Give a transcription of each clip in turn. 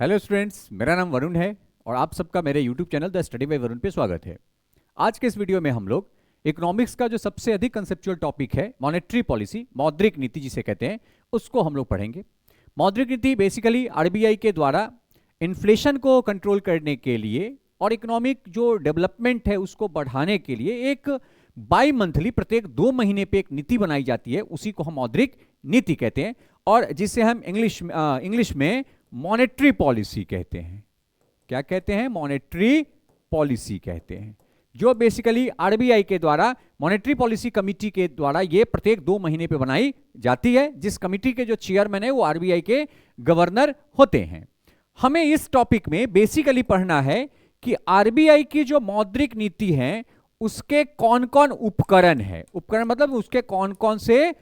Hello students, मेरा नाम वरुण है और आप सबका मेरे YouTube channel the study bye Varun पे स्वागत है। आज के इस वीडियो में हम लोग इकोनॉमिक्स का जो सबसे अधिक कंसेप्चुअल टॉपिक है मॉनेटरी पॉलिसी, मौद्रिक नीति जिसे कहते हैं, उसको हम लोग पढ़ेंगे। मौद्रिक नीति बेसिकली आरबीआई के द्वारा इन्फ्लेशन को कंट्रोल करने के लिए और इकोनॉमिक जो डेवलपमेंट है उसको बढ़ाने के लिए एक बाई मंथली, प्रत्येक 2 महीने पे एक नीति बनाई जाती है, उसी को हम मौद्रिक नीति कहते हैं और जिसे हम इंग्लिश में मॉनेटरी पॉलिसी कहते हैं। क्या कहते हैं? मॉनेटरी पॉलिसी कहते हैं, जो बेसिकली आरबीआई के द्वारा मॉनेटरी पॉलिसी कमेटी के द्वारा ये प्रत्येक 2 महीने पे बनाई जाती है, जिस कमेटी के जो चेयरमैन है वो आरबीआई के गवर्नर होते हैं। हमें इस टॉपिक में बेसिकली पढ़ना है कि आरबीआई की जो मौद्रिक नीति है उसके कौन कौन उपकरण है। उपकरण मतलब उसके कौन कौन से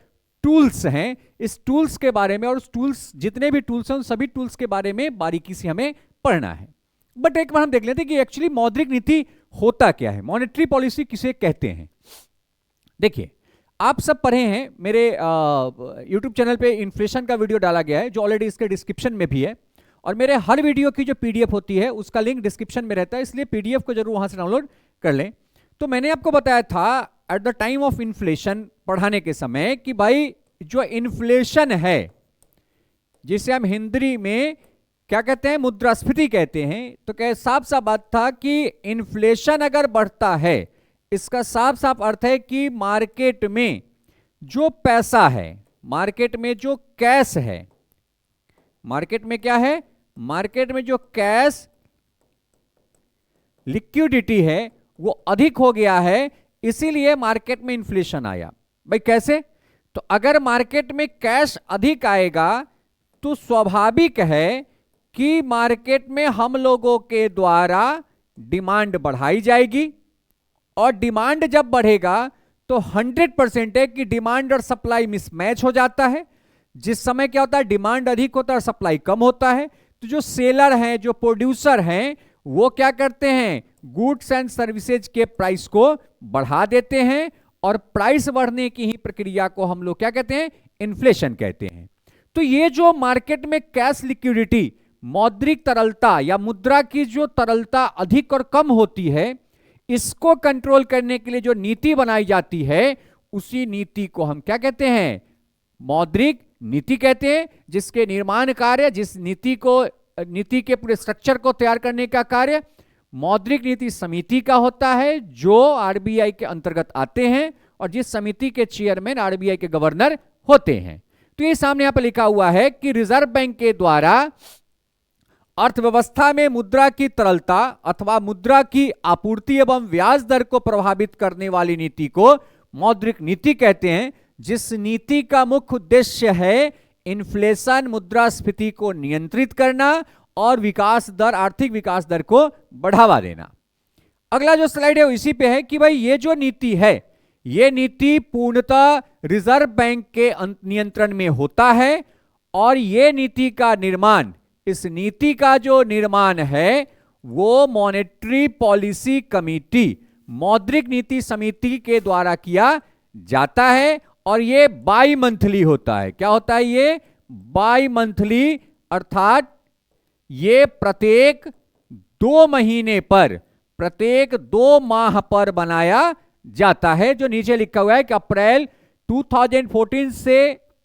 टूल्स हैं, इस टूल्स के बारे में, और उस टूल्स, जितने भी टूल्स हैं उन सभी टूल्स के बारे में बारीकी से हमें पढ़ना है। बट एक बार हम देख लेते हैं कि एक्चुअली मौद्रिक नीति होता क्या है, मॉनेटरी पॉलिसी किसे कहते हैं। देखिए, आप सब पढ़े हैं, मेरे यूट्यूब चैनल पे इन्फ्लेशन का वीडियो डाला गया है जो ऑलरेडी इसके डिस्क्रिप्शन में भी है, और मेरे हर वीडियो की जो पीडीएफ होती है उसका लिंक डिस्क्रिप्शन में रहता है, इसलिए पीडीएफ को जरूर वहां से डाउनलोड कर लें। तो मैंने आपको बताया था at the time of inflation पढ़ाने के समय कि भाई जो इन्फ्लेशन है, जिसे हम हिंदी में क्या कहते हैं, मुद्रास्फीति कहते हैं, तो क्या साफ साफ बात था कि इन्फ्लेशन अगर बढ़ता है, इसका साफ साफ अर्थ है कि मार्केट में जो पैसा है, मार्केट में जो कैश है, मार्केट में क्या है, मार्केट में जो कैश लिक्विडिटी है वो अधिक हो गया है, इसीलिए मार्केट में इन्फ्लेशन आया। भाई कैसे? तो अगर मार्केट में कैश अधिक आएगा तो स्वाभाविक है कि मार्केट में हम लोगों के द्वारा डिमांड बढ़ाई जाएगी, और डिमांड जब बढ़ेगा तो 100% है कि डिमांड और सप्लाई मिसमैच हो जाता है। जिस समय क्या होता है, डिमांड अधिक होता है और सप्लाई कम होता है, तो जो सेलर हैं, जो प्रोड्यूसर हैं, वो क्या करते हैं, गुड्स एंड सर्विसेज के प्राइस को बढ़ा देते हैं, और प्राइस बढ़ने की ही प्रक्रिया को हम लोग क्या कहते हैं, इन्फ्लेशन कहते हैं। तो ये जो मार्केट में कैश लिक्विडिटी, मौद्रिक तरलता या मुद्रा की जो तरलता अधिक और कम होती है, इसको कंट्रोल करने के लिए जो नीति बनाई जाती है, उसी नीति को हम क्या कहते हैं, मौद्रिक नीति कहते हैं, जिसके निर्माण कार्य, जिस नीति के पूरे स्ट्रक्चर को तैयार करने का कार्य मौद्रिक नीति समिति का होता है, जो आरबीआई के अंतर्गत आते हैं, और जिस समिति के चेयरमैन आरबीआई के गवर्नर होते हैं। तो ये सामने यहां पर लिखा हुआ है कि रिजर्व बैंक के द्वारा अर्थव्यवस्था में मुद्रा की तरलता अथवा मुद्रा की आपूर्ति एवं ब्याज दर को प्रभावित करने वाली नीति को मौद्रिक नीति कहते हैं, जिस नीति का मुख्य उद्देश्य है इन्फ्लेशन, मुद्रास्फीति को नियंत्रित करना और विकास दर, आर्थिक विकास दर को बढ़ावा देना। अगला जो स्लाइड है इसी पे है कि भाई ये जो नीति है, ये नीति पूर्णतः रिजर्व बैंक के नियंत्रण में होता है, और ये नीति का निर्माण, इस नीति का जो निर्माण है वो मॉनेटरी पॉलिसी कमेटी, मौद्रिक नीति समिति के द्वारा किया जाता है, और ये बाई मंथली होता है। क्या होता है ये? बाई मंथली, अर्थात ये प्रत्येक 2 महीने पर, प्रत्येक 2 माह पर बनाया जाता है, जो नीचे लिखा हुआ है कि अप्रैल 2014 से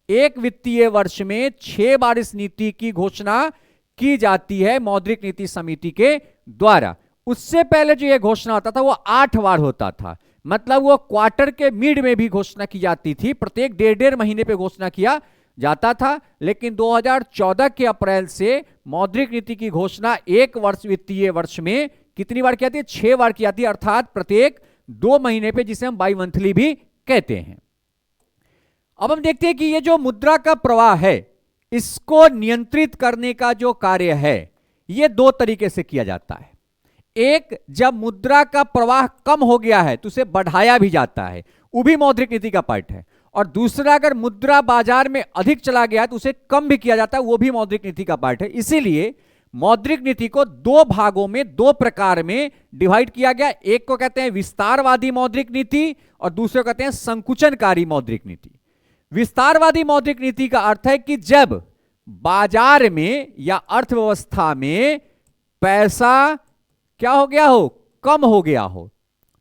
एक वित्तीय वर्ष में 6 बार इस नीति की घोषणा की जाती है मौद्रिक नीति समिति के द्वारा। उससे पहले जो यह घोषणा होता था वो 8 बार होता था, मतलब वो क्वार्टर के मिड में भी घोषणा की जाती थी, प्रत्येक 1.5 महीने पे घोषणा किया जाता था। लेकिन 2014 के अप्रैल से मौद्रिक नीति की घोषणा एक वर्ष, वित्तीय वर्ष में कितनी बार की जाती है? 6 बार की जाती है, अर्थात प्रत्येक 2 महीने पे, जिसे हम बाई मंथली भी कहते हैं। अब हम देखते हैं कि ये जो मुद्रा का प्रवाह है, इसको नियंत्रित करने का जो कार्य है, ये 2 तरीके से किया जाता है। एक, जब मुद्रा का प्रवाह कम हो गया है तो उसे बढ़ाया भी जाता है, वो भी मौद्रिक नीति का पार्ट है। और दूसरा, अगर मुद्रा बाजार में अधिक चला गया है तो उसे कम भी किया जाता है, वो भी मौद्रिक नीति का पार्ट है। इसीलिए मौद्रिक नीति को 2 भागों में, 2 प्रकार में डिवाइड किया गया। एक को कहते हैं विस्तारवादी मौद्रिक नीति, और दूसरे को कहते हैं संकुचनकारी मौद्रिक नीति। विस्तारवादी मौद्रिक नीति का अर्थ है कि जब बाजार में या अर्थव्यवस्था में पैसा क्या हो गया हो, कम हो गया हो,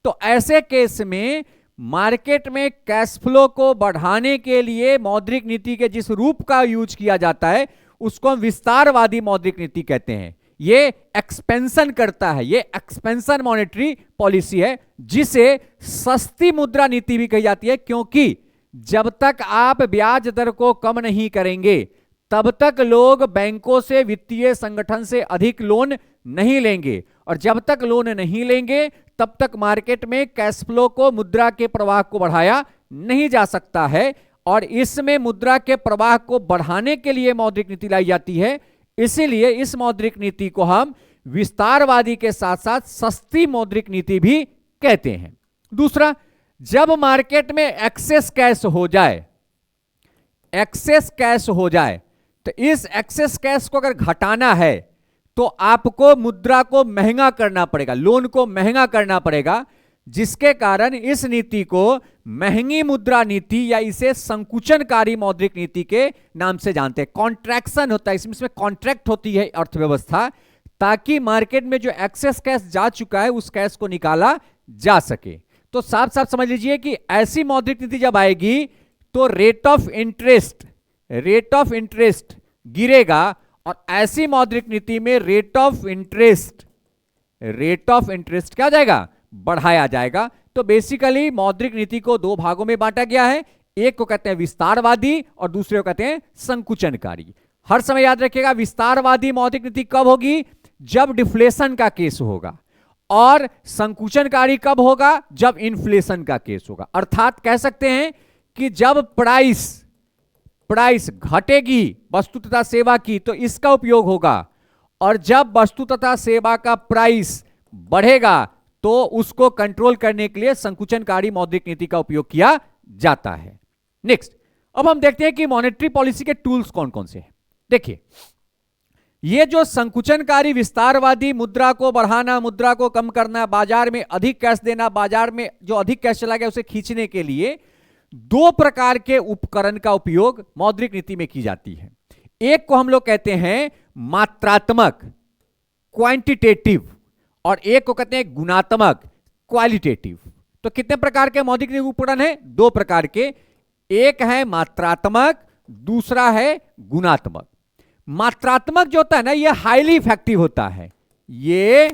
तो ऐसे केस में मार्केट में कैश फ्लो को बढ़ाने के लिए मौद्रिक नीति के जिस रूप का यूज किया जाता है उसको हम विस्तारवादी मौद्रिक नीति कहते हैं। ये एक्सपेंशन करता है, ये एक्सपेंशन मॉनेटरी पॉलिसी है, जिसे सस्ती मुद्रा नीति भी कही जाती है, क्योंकि जब तक आप ब्याज दर को कम नहीं करेंगे तब तक लोग बैंकों से, वित्तीय संगठन से अधिक लोन नहीं लेंगे, और जब तक लोन नहीं लेंगे तब तक मार्केट में कैश फ्लो को, मुद्रा के प्रवाह को बढ़ाया नहीं जा सकता है। और इसमें मुद्रा के प्रवाह को बढ़ाने के लिए मौद्रिक नीति लाई जाती है। इसीलिए इस मौद्रिक नीति को हम विस्तारवादी के साथ साथ सस्ती मौद्रिक नीति भी कहते हैं। दूसरा, जब मार्केट में एक्सेस कैश हो जाए, एक्सेस कैश हो जाए, तो इस एक्सेस कैश को अगर घटाना है तो आपको मुद्रा को महंगा करना पड़ेगा, लोन को महंगा करना पड़ेगा, जिसके कारण इस नीति को महंगी मुद्रा नीति या इसे संकुचनकारी मौद्रिक नीति के नाम से जानते हैं। कॉन्ट्रैक्शन होता है इसमें कॉन्ट्रैक्ट होती है अर्थव्यवस्था, ताकि मार्केट में जो एक्सेस कैश जा चुका है उस कैश को निकाला जा सके। तो साफ साफ समझ लीजिए कि ऐसी मौद्रिक नीति जब आएगी तो रेट ऑफ इंटरेस्ट गिरेगा, और ऐसी मौद्रिक नीति में रेट ऑफ इंटरेस्ट क्या हो जाएगा, बढ़ाया जाएगा। तो बेसिकली मौद्रिक नीति को दो भागों में बांटा गया है, एक को कहते हैं विस्तारवादी और दूसरे को कहते हैं संकुचनकारी। हर समय याद रखिएगा, विस्तारवादी मौद्रिक नीति कब होगी, जब डिफ्लेशन का केस होगा, और संकुचनकारी कब होगा, जब इन्फ्लेशन का केस होगा। अर्थात कह सकते हैं कि जब प्राइस घटेगी वस्तु तथा सेवा की तो इसका उपयोग होगा, और जब वस्तु तथा सेवा का प्राइस बढ़ेगा तो उसको कंट्रोल करने के लिए संकुचनकारी मौद्रिक नीति का उपयोग किया जाता है। नेक्स्ट, अब हम देखते हैं कि मॉनेटरी पॉलिसी के टूल्स कौन कौन से हैं। देखिए, ये जो संकुचनकारी विस्तारवादी, मुद्रा को बढ़ाना, मुद्रा को कम करना, बाजार में अधिक कैश देना, बाजार में जो अधिक कैश चला गया उसे खींचने के लिए दो प्रकार के उपकरण का उपयोग मौद्रिक नीति में की जाती है। एक को हम लोग कहते हैं मात्रात्मक, क्वांटिटेटिव, और एक को कहते हैं गुणात्मक, क्वालिटेटिव। तो कितने प्रकार के मौद्रिक नीति उपकरण हैं, दो प्रकार के, एक है मात्रात्मक, दूसरा है गुणात्मक। मात्रात्मक जो होता है ना, ये हाईली इफेक्टिव होता है, ये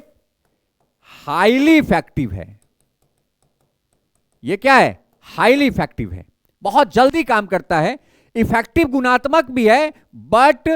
हाईली इफेक्टिव है। ये क्या है, हाईली इफेक्टिव है, बहुत जल्दी काम करता है। इफेक्टिव गुणात्मक भी है, बट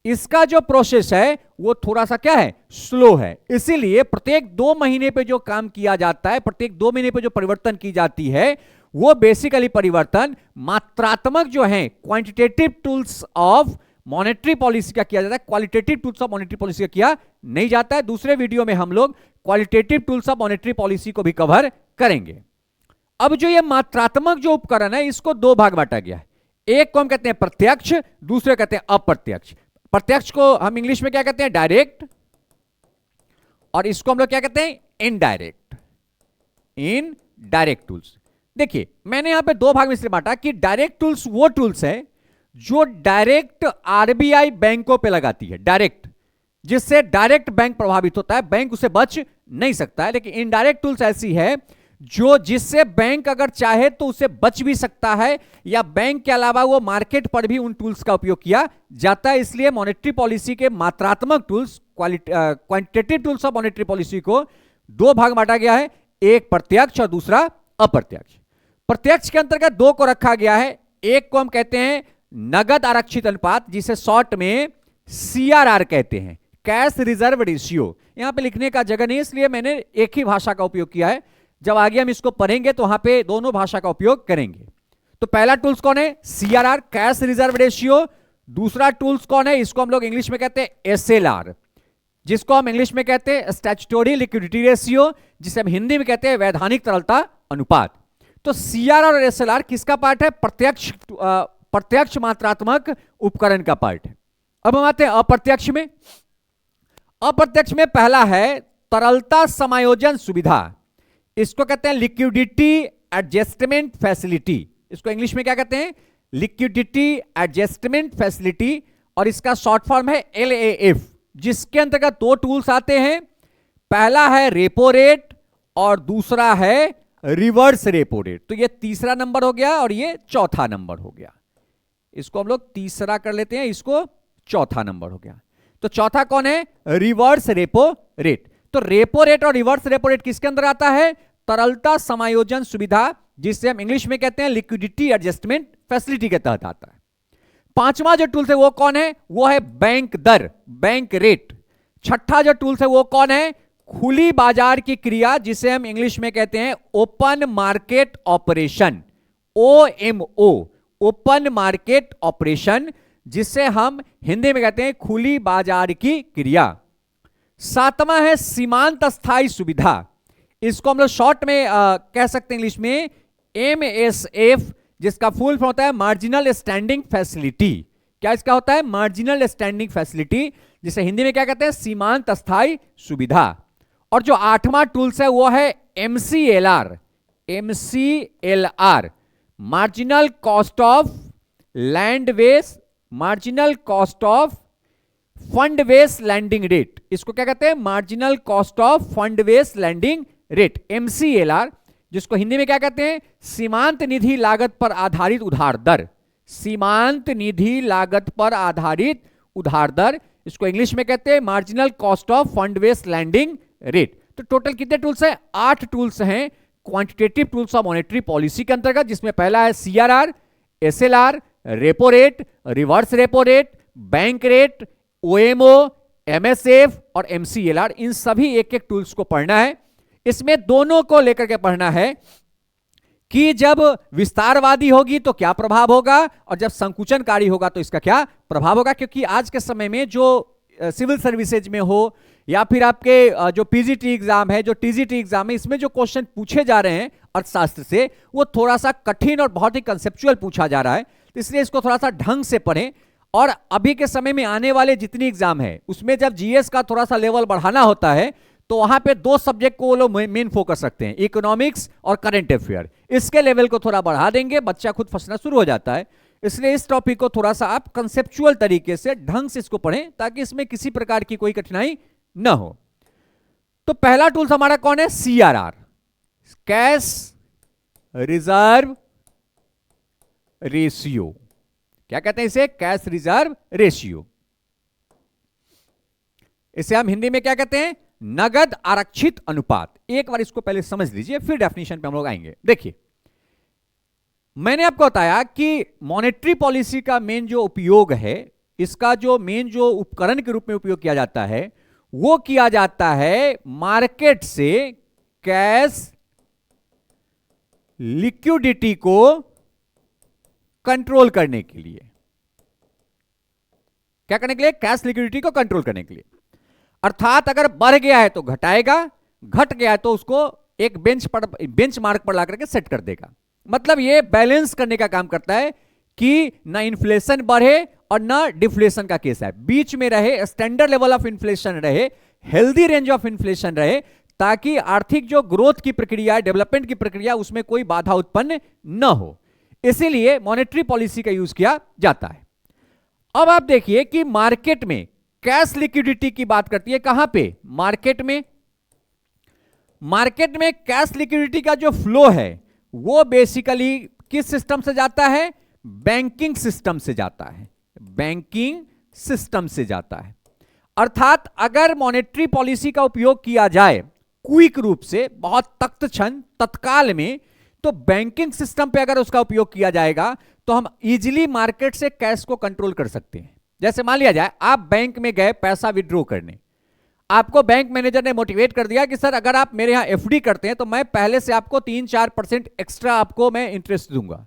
इसका जो प्रोसेस है वो थोड़ा सा क्या है, स्लो है। इसीलिए प्रत्येक 2 महीने पे जो काम किया जाता है, प्रत्येक 2 महीने पे जो परिवर्तन की जाती है, वो बेसिकली परिवर्तन मात्रात्मक जो है, quantitative tools of monetary policy का किया जाता है, qualitative tools of monetary policy का किया नहीं जाता है। दूसरे वीडियो में हम लोग qualitative tools of monetary policy को भी कवर करेंगे। अब जो ये मात्रात्मक जो उपकरण है, इसको दो भाग बांटा गया है। एक को हम कहते हैं प्रत्यक्ष, दूसरे कहते हैं अप्रत्यक्ष। प्रत्यक्ष को हम इंग्लिश में क्या कहते हैं, डायरेक्ट, और इसको हम लोग क्या कहते हैं, इनडायरेक्ट। इनडायरेक्ट टूल्स, देखिए मैंने यहां पे दो भाग में इसलिए बांटा कि डायरेक्ट टूल्स वो टूल्स है जो डायरेक्ट आरबीआई बैंकों पे लगाती है, डायरेक्ट, जिससे डायरेक्ट बैंक प्रभावित होता है, बैंक उसे बच नहीं सकता है। लेकिन इनडायरेक्ट टूल्स ऐसी है जो जिससे बैंक अगर चाहे तो उसे बच भी सकता है, या बैंक के अलावा वो मार्केट पर भी उन टूल्स का उपयोग किया जाता है। इसलिए मॉनेटरी पॉलिसी के मात्रात्मक tools, quantitative tools of monetary policy को दो भाग बांटा गया है, एक प्रत्यक्ष और दूसरा अप्रत्यक्ष। प्रत्यक्ष के अंतर्गत दो को रखा गया है, एक को हम कहते हैं नगद आरक्षित अनुपात, जिसे शॉर्ट में सीआरआर कहते हैं, कैश रिजर्व रेशियो। यहां पे लिखने का जगह नहीं, इसलिए मैंने एक ही भाषा का उपयोग किया है। जब आगे हम इसको पढ़ेंगे तो वहां पे दोनों भाषा का उपयोग करेंगे। तो पहला टूल्स कौन है, सीआरआर, कैश रिजर्व रेशियो। दूसरा टूल्स कौन है, इसको हम लोग इंग्लिश में कहते हैं एसएलआर, जिसको हम इंग्लिश में कहते हैं स्टैट्यूटरी लिक्विडिटी रेशियो, जिसे हम हिंदी में कहते हैं वैधानिक तरलता अनुपात। तो सीआरआर और एसएलआर किसका पार्ट है, प्रत्यक्ष मात्रात्मक उपकरण का पार्ट है। अब हम आते हैं अप्रत्यक्ष में। अप्रत्यक्ष में पहला है तरलता समायोजन सुविधा, इसको कहते हैं लिक्विडिटी एडजस्टमेंट फैसिलिटी। इसको इंग्लिश में क्या कहते हैं, लिक्विडिटी एडजस्टमेंट फैसिलिटी, और इसका शॉर्ट फॉर्म है LAF, जिसके अंतर्गत दो टूल्स आते हैं। पहला है रेपो रेट और दूसरा है रिवर्स रेपो रेट। तो ये तीसरा नंबर हो गया और ये चौथा नंबर हो गया। इसको हम लोग तीसरा कर लेते हैं, इसको चौथा नंबर हो गया। तो चौथा कौन है? Reverse repo rate. तो रेपो रेट और रिवर्स रेपो रेट किसके अंदर आता है? तरलता समायोजन सुविधा, जिसे हम इंग्लिश में कहते हैं लिक्विडिटी एडजस्टमेंट फैसिलिटी के तहत आता है। पांचवा जो टूल है वो कौन है? वो है बैंक दर, बैंक रेट। छठा जो टूल है वो कौन है? खुली बाजार की क्रिया, जिसे हम इंग्लिश में कहते हैं open market operation, OMO, open market operation, जिसे हम हिंदी में कहते हैं खुली बाजार की क्रिया। सातवां है सीमांत स्थायी सुविधा, इसको हम लोग शॉर्ट में कह सकते हैं इंग्लिश में MSF, जिसका फुल फॉर्म होता है मार्जिनल स्टैंडिंग फैसिलिटी। क्या इसका होता है? मार्जिनल स्टैंडिंग फैसिलिटी, जिसे हिंदी में क्या कहते हैं? सीमांत स्थायी सुविधा। और जो आठवां टूल्स है वो है MCLR, marginal cost of lend base, marginal cost of fund base lending rate. इसको क्या कहते हैं? Marginal cost of fund base lending rate, MCLR, जिसको हिंदी में क्या कहते हैं? सीमांत निधि लागत पर आधारित उधार दर, सीमांत निधि लागत पर आधारित उधार दर। इसको इंग्लिश में कहते हैं marginal cost of fund base lending rate. तो टोटल कितने टूल्स हैं? 8 टूल्स हैं quantitative tools of monetary policy के अंतर्गत, जिसमें पहला है CRR, SLR, repo rate, reverse repo rate, bank rate, OMO, MSF और MCLR। इन सभी एक एक टूल्स को पढ़ना है। इसमें दोनों को लेकर के पढ़ना है कि जब विस्तारवादी होगी तो क्या प्रभाव होगा और जब संकुचनकारी होगा तो इसका क्या प्रभाव होगा। क्योंकि आज के समय में जो सिविल सर्विसेज में हो या फिर आपके जो PGT एग्जाम है, जो TGT एग्जाम है, इसमें जो क्वेश्चन पूछे जा रहे हैं अर्थशास्त्र से, वो थोड़ा सा कठिन और बहुत ही कंसेप्चुअल पूछा जा रहा है। तो इसलिए इसको थोड़ा सा ढंग से पढ़ें। और अभी के समय में आने वाले जितनी एग्जाम है उसमें जब GS का थोड़ा सा लेवल बढ़ाना होता है तो वहां पे 2 सब्जेक्ट को वो लोग मेन फोकस रखते हैं, इकोनॉमिक्स और करंट अफेयर। इसके लेवल को थोड़ा बढ़ा देंगे, बच्चा खुद फंसना शुरू हो जाता है। इसलिए इस टॉपिक को थोड़ा सा आप कंसेप्चुअल तरीके से ढंग से इसको पढ़ें ताकि इसमें किसी प्रकार की कोई कठिनाई ना हो। तो पहला टूल हमारा कौन है? CRR, cash reserve ratio. क्या कहते हैं इसे? Cash reserve ratio. इसे हम हिंदी में क्या कहते हैं? नगद आरक्षित अनुपात। एक बार इसको पहले समझ लीजिए, फिर डेफिनेशन पे हम लोग आएंगे। देखिए, मैंने आपको बताया कि मॉनेटरी पॉलिसी का मेन जो उपयोग है, इसका जो मेन जो उपकरण के रूप में उपयोग किया जाता है वो किया जाता है मार्केट से कैश लिक्विडिटी को कंट्रोल करने के लिए। क्या करने के लिए? कैश लिक्विडिटी को कंट्रोल करने के लिए। अर्थात अगर बढ़ गया है तो घटाएगा, घट गया है तो उसको एक बेंच मार्क पर ला करके सेट कर देगा। मतलब ये बैलेंस करने का काम करता है कि ना इन्फ्लेशन बढ़े और ना डिफ्लेशन का केस है, बीच में रहे, स्टैंडर्ड लेवल ऑफ इन्फ्लेशन रहे, हेल्दी रेंज ऑफ इन्फ्लेशन रहे, ताकि आर्थिक जो ग्रोथ की प्रक्रिया, डेवलपमेंट की प्रक्रिया, उसमें कोई बाधा उत्पन्न न हो। इसीलिए मॉनेटरी पॉलिसी का यूज किया जाता है। अब आप देखिए कि मार्केट में कैश लिक्विडिटी की बात करती है, कहां पे? मार्केट में। मार्केट में कैश लिक्विडिटी का जो फ्लो है वो बेसिकली किस सिस्टम से जाता है? बैंकिंग सिस्टम से जाता है, बैंकिंग सिस्टम से जाता है। अर्थात अगर मॉनेटरी पॉलिसी का उपयोग किया जाए क्विक रूप से, बहुत तत्क्षण तत्काल में, तो बैंकिंग सिस्टम पे अगर उसका उपयोग किया जाएगा तो हम इजीली मार्केट से कैश को कंट्रोल कर सकते हैं। जैसे मान लिया जाए आप बैंक में गए पैसा विड्रॉ करने, आपको बैंक मैनेजर ने मोटिवेट कर दिया कि सर अगर आप मेरे यहां FD करते हैं तो मैं पहले से आपको 3-4% एक्स्ट्रा आपको मैं इंटरेस्ट दूंगा।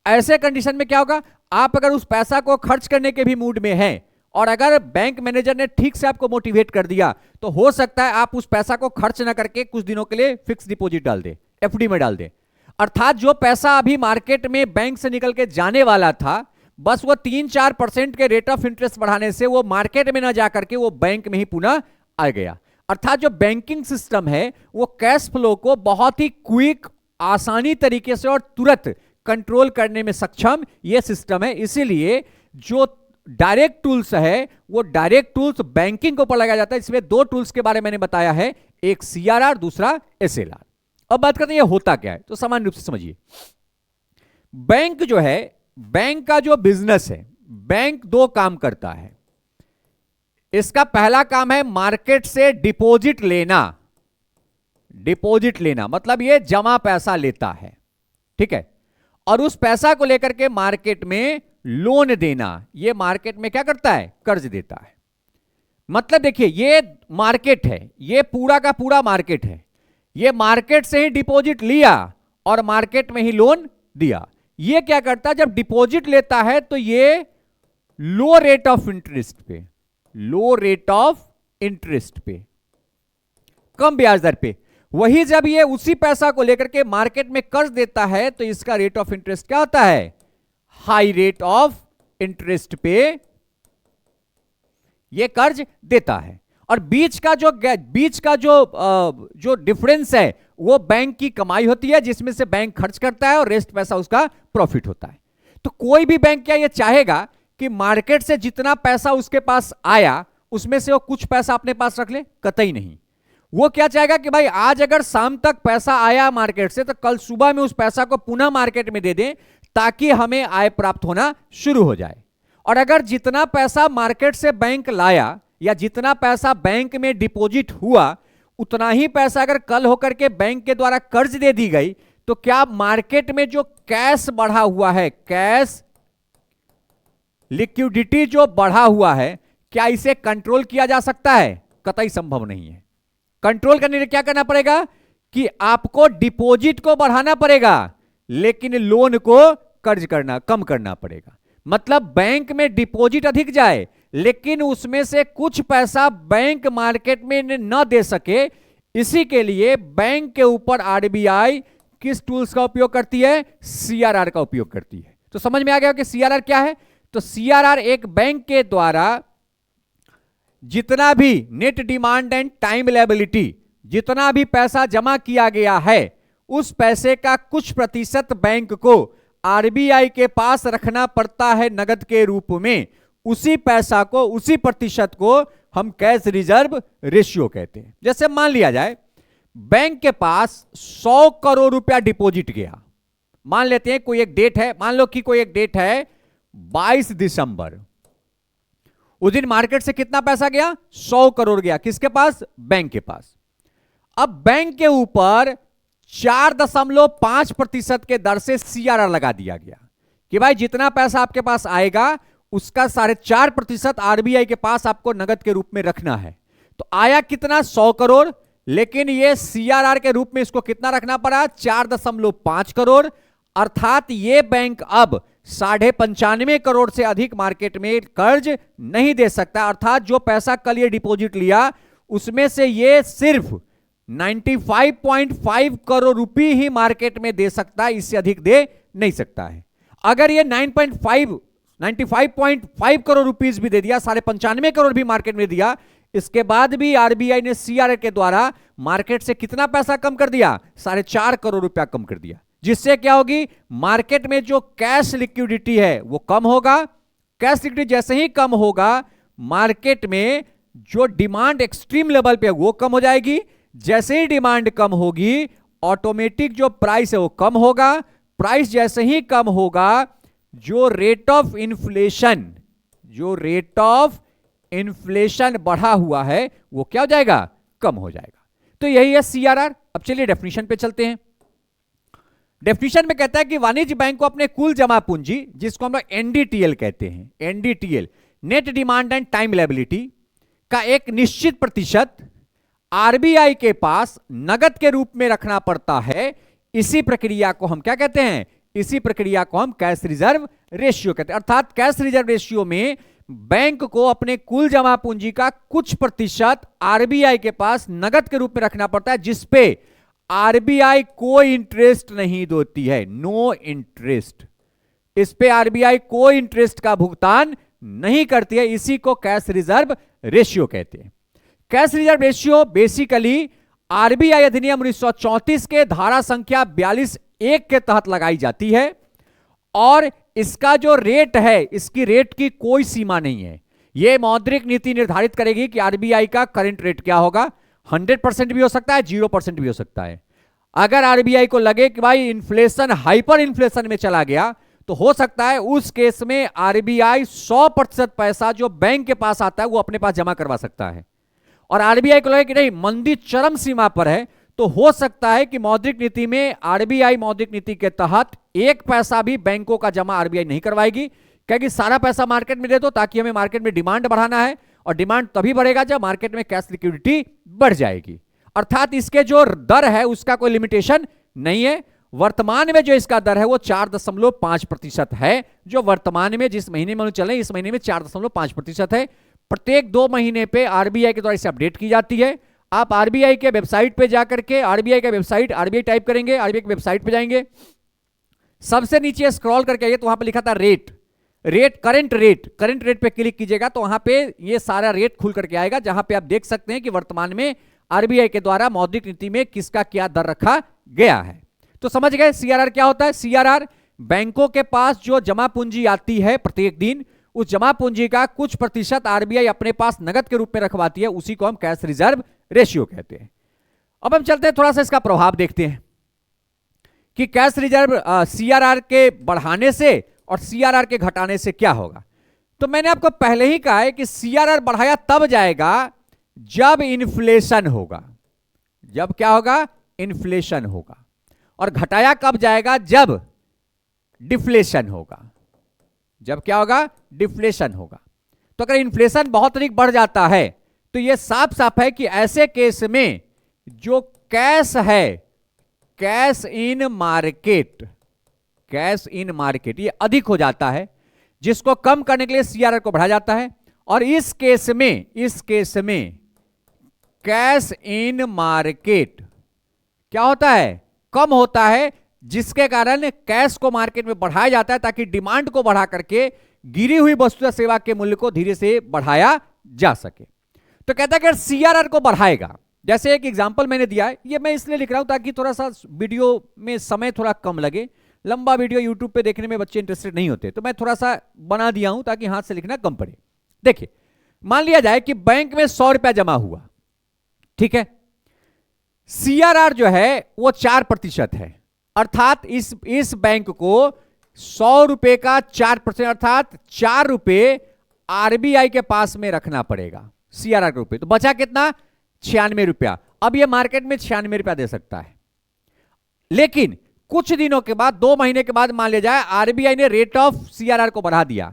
ऐसे कंडीशन में क्या होगा? आप अगर उस पैसा को खर्च करने के भी मूड में हैं और अगर बैंक मैनेजर ने ठीक से आपको मोटिवेट कर दिया तो हो सकता है आप उस पैसा को खर्च ना करके कुछ दिनों के लिए फिक्स डिपॉजिट डाल दे, FD में डाल दे। अर्थात जो पैसा अभी मार्केट में बैंक से निकल के जाने वाला था, बस वो 3-4% के रेट ऑफ इंटरेस्ट बढ़ाने से वो मार्केट में ना जाकर के वो बैंक में ही पुनः आ गया। अर्थात जो बैंकिंग सिस्टम है वो कैश फ्लो को बहुत ही क्विक, आसानी तरीके से और तुरंत कंट्रोल करने में सक्षम ये सिस्टम है। इसीलिए जो डायरेक्ट टूल्स है वो डायरेक्ट टूल्स बैंकिंग के ऊपर लगाया जाता है। इसमें दो टूल्स के बारे में मैंने बताया है, एक सीआरआर, दूसरा एसएलआर। अब बात करते हैं ये होता क्या है, तो सामान्य रूप से समझिए। बैंक जो है, बैंक का जो बिजनेस है, बैंक दो काम करता है। इसका पहला काम है मार्केट से डिपॉजिट लेना। डिपॉजिट लेना मतलब ये जमा पैसा लेता है, ठीक है, और उस पैसा को लेकर के मार्केट में लोन देना। ये मार्केट में क्या करता है, कर्ज देता है। मतलब देखिए ये मार्केट है, ये पूरा का पूरा मार्केट है। ये मार्केट से ही डिपॉजिट लिया और मार्केट में ही लोन दिया। ये क्या करता है, जब डिपॉजिट लेता है तो ये लो रेट ऑफ इंटरेस्ट पे, लो रेट ऑफ इंटरेस्ट पे, कम ब्याज दर पे, वही जब ये उसी पैसा को लेकर के मार्केट में कर्ज देता है तो इसका रेट ऑफ इंटरेस्ट क्या होता है, हाई रेट ऑफ इंटरेस्ट पे ये कर्ज देता है। और बीच का जो डिफरेंस है वो बैंक की कमाई होती है, जिसमें से बैंक खर्च करता है और रेस्ट पैसा उसका प्रॉफिट होता है। तो कोई भी बैंक क्या ये चाहेगा कि मार्केट से जितना पैसा उसके पास आया उसमें से वो कुछ पैसा अपने पास रख ले? कतई नहीं। वो क्या चाहेगा कि भाई आज अगर शाम तक पैसा आया मार्केट से तो कल सुबह में उस पैसा को पुनः मार्केट में दे दें ताकि हमें आय प्राप्त होना शुरू हो जाए। और अगर जितना पैसा मार्केट से बैंक लाया या जितना पैसा बैंक में डिपॉजिट हुआ उतना ही पैसा अगर कल होकर के बैंक के द्वारा कर्ज दे दी गई तो क्या मार्केट में जो कैश बढ़ा हुआ है, कैश लिक्विडिटी जो बढ़ा हुआ है, क्या इसे कंट्रोल किया जा सकता है? कतई संभव नहीं है। कंट्रोल करने के लिए क्या करना पड़ेगा कि आपको डिपॉजिट को बढ़ाना पड़ेगा लेकिन लोन को कर्ज करना कम करना पड़ेगा। मतलब बैंक में डिपॉजिट अधिक जाए लेकिन उसमें से कुछ पैसा बैंक मार्केट में न दे सके, इसी के लिए बैंक के ऊपर आरबीआई किस टूल्स का उपयोग करती है? सीआरआर का उपयोग करती है। तो समझ में आ गया कि सीआरआर क्या है? तो सीआरआर एक बैंक के द्वारा जितना भी net demand and time liability, जितना भी पैसा जमा किया गया है उस पैसे का कुछ प्रतिशत बैंक को आरबीआई के पास रखना पड़ता है नगद के रूप में। उसी पैसा को, उसी प्रतिशत को हम कैश रिजर्व रेशियो कहते हैं। जैसे मान लिया जाए बैंक के पास 100 करोड़ रुपया डिपॉजिट गया। मान लेते हैं कोई एक डेट है, मान लो कि कोई एक डेट है 22 दिसंबर। उस दिन मार्केट से कितना पैसा गया? 100 करोड़ गया। किसके पास? बैंक के पास। अब बैंक के ऊपर 4.5% के दर से सीआरआर लगा दिया गया कि भाई जितना पैसा आपके पास आएगा उसका 4.5% आरबीआई के पास आपको नगद के रूप में रखना है। तो आया कितना? 100 करोड़, लेकिन ये सीआरआर के रूप में इसको कितना रखना पड़ा? 4.5 करोड़। अर्थात ये बैंक अब 95.5 करोड़ से अधिक मार्केट में कर्ज नहीं दे सकता। अर्थात जो पैसा कल ये डिपॉजिट लिया उसमें से ये सिर्फ 95.5 करोड़ रुपए ही मार्केट में दे सकता है, इससे अधिक दे नहीं सकता है। अगर ये 95.5 करोड़ रुपीस भी दे दिया, 95.5 करोड़ भी मार्केट में दिया, इसके बाद भी आरबीआई ने सीआरआर के द्वारा मार्केट से कितना पैसा कम कर दिया? 4.5 करोड़ रुपया कम कर दिया। जिससे क्या होगी? मार्केट में जो कैश लिक्विडिटी है वो कम होगा। कैश लिक्विडिटी जैसे ही कम होगा मार्केट में जो डिमांड एक्सट्रीम लेवल पे वो कम हो जाएगी। जैसे ही डिमांड कम होगी ऑटोमेटिक जो प्राइस है वो कम होगा। प्राइस जैसे ही कम होगा जो रेट ऑफ इन्फ्लेशन बढ़ा हुआ है वो क्या हो जाएगा? कम हो जाएगा। तो यही है सीआरआर। अब चलिए डेफिनेशन पे चलते हैं। डेफिनेशन में कहता है कि वाणिज्य बैंक को अपने कुल जमा पूंजी, जिसको हम लोग एनडीटीएल कहते हैं, NDTL net demand and time liability का एक निश्चित प्रतिशत आरबीआई के पास नगद के रूप में रखना पड़ता है। इसी प्रक्रिया को हम क्या कहते हैं? इसी प्रक्रिया को हम कैश रिजर्व रेशियो कहते हैं। अर्थात कैश रिजर्व रेशियो में बैंक को अपने कुल जमा पूंजी का कुछ प्रतिशत आरबीआई के पास नगद के रूप में रखना पड़ता है, जिसपे आरबीआई कोई इंटरेस्ट नहीं देती है, नो इंटरेस्ट। इस पे आरबीआई कोई इंटरेस्ट का भुगतान नहीं करती है। इसी को कैश रिजर्व रेशियो कहते हैं। Cash reserve ratio basically RBI अधिनियम 1934 के धारा संख्या 42(1) के तहत लगाई जाती है। और इसका जो रेट है, इसकी रेट की कोई सीमा नहीं है। यह मौद्रिक नीति निर्धारित करेगी कि आरबीआई का करंट रेट क्या होगा। 100% भी हो सकता है, 0% भी हो सकता है। अगर आरबीआई को लगे कि भाई इन्फ्लेशन हाइपर इन्फ्लेशन में चला गया, तो हो सकता है उस केस में आरबीआई 100% पैसा जो बैंक के पास आता है वो अपने पास जमा करवा सकता है। और आरबीआई को लगे कि नहीं, मंदी चरम सीमा पर है, तो हो सकता है कि मौद्रिक नीति में, आरबीआई मौद्रिक नीति के तहत 1 पैसा भी बैंकों का जमा आरबीआई नहीं करवाएगी। कहेगी सारा पैसा मार्केट में दे दो, ताकि हमें मार्केट में डिमांड बढ़ाना है, और डिमांड तभी बढ़ेगा जब मार्केट में कैश लिक्विडिटी बढ़ जाएगी। अर्थात इसके जो दर है उसका कोई लिमिटेशन नहीं है। वर्तमान में जो इसका दर है वो 4.5% है, जो वर्तमान में जिस महीने में चले इस महीने में 4.5% है। प्रत्येक 2 महीने पे आरबीआई के द्वारा इसे अपडेट की जाती है। आप आरबीआई के वेबसाइट पे जाकर के, आरबीआई का वेबसाइट, आरबीआई टाइप करेंगे, आरबीआई की वेबसाइट पे जाएंगे, सबसे नीचे स्क्रॉल करके आइए तो वहां पे लिखा था रेट, करंट रेट पे क्लिक कीजिएगा तो वहां पे ये सारा रेट खुल करके आएगा, जहां पे आप देख सकते हैं कि वर्तमान में आरबीआई के द्वारा मौद्रिक नीति में किसका क्या दर रखा गया है। तो समझ गए सीआरआर क्या होता है। सीआरआर बैंकों के पास जो जमा पूंजी आती है प्रत्येक दिन, उस जमा पूंजी का कुछ प्रतिशत आरबीआई अपने पास नगद के रूप में रखवाती है, उसी को हम कैश रिजर्व रेशियो कहते हैं। अब हम चलते हैं थोड़ा सा इसका प्रभाव देखते हैं कि कैश रिजर्व सीआरआर के बढ़ाने से और सीआरआर के घटाने से क्या होगा। तो मैंने आपको पहले ही कहा है कि सीआरआर बढ़ाया तब जाएगा जब इन्फ्लेशन होगा। जब क्या होगा, इन्फ्लेशन होगा। और घटाया कब जाएगा, जब डिफ्लेशन होगा। जब क्या होगा, डिफ्लेशन होगा। तो अगर इन्फ्लेशन बहुत अधिक बढ़ जाता है तो यह साफ साफ है कि ऐसे केस में जो कैश है, कैश इन मार्केट ये अधिक हो जाता है, जिसको कम करने के लिए सीआरआर को बढ़ाया जाता है। और इस केस में कैश इन मार्केट क्या होता है, कम होता है, जिसके कारण कैश को मार्केट में बढ़ाया जाता है ताकि डिमांड को बढ़ा करके गिरी हुई वस्तु या सेवा के मूल्य को धीरे से बढ़ाया जा सके। तो कहता है कि सीआरआर को बढ़ाएगा, जैसे एक एग्जांपल मैंने दिया है, ये मैं इसलिए लिख रहा हूं ताकि थोड़ा सा वीडियो में समय थोड़ा कम लगे। लंबा वीडियो यूट्यूब पे देखने में बच्चे इंटरेस्टेड नहीं होते, तो मैं थोड़ा सा बना दिया हूं ताकि हाथ से लिखना कम पड़े। देखिए, मान लिया जाए कि बैंक में 100 रुपया जमा हुआ, ठीक है। सीआरआर जो है वो 4% है, अर्थात इस बैंक को 100 रुपए का 4%, अर्थात 4 रुपए आरबीआई के पास में रखना पड़ेगा सीआरआर के रुपए। तो बचा कितना, 96 रुपया। अब ये मार्केट में 96 रुपया दे सकता है, लेकिन कुछ दिनों के बाद, 2 महीने के बाद मान लिया जाए आरबीआई ने रेट ऑफ सीआरआर को बढ़ा दिया।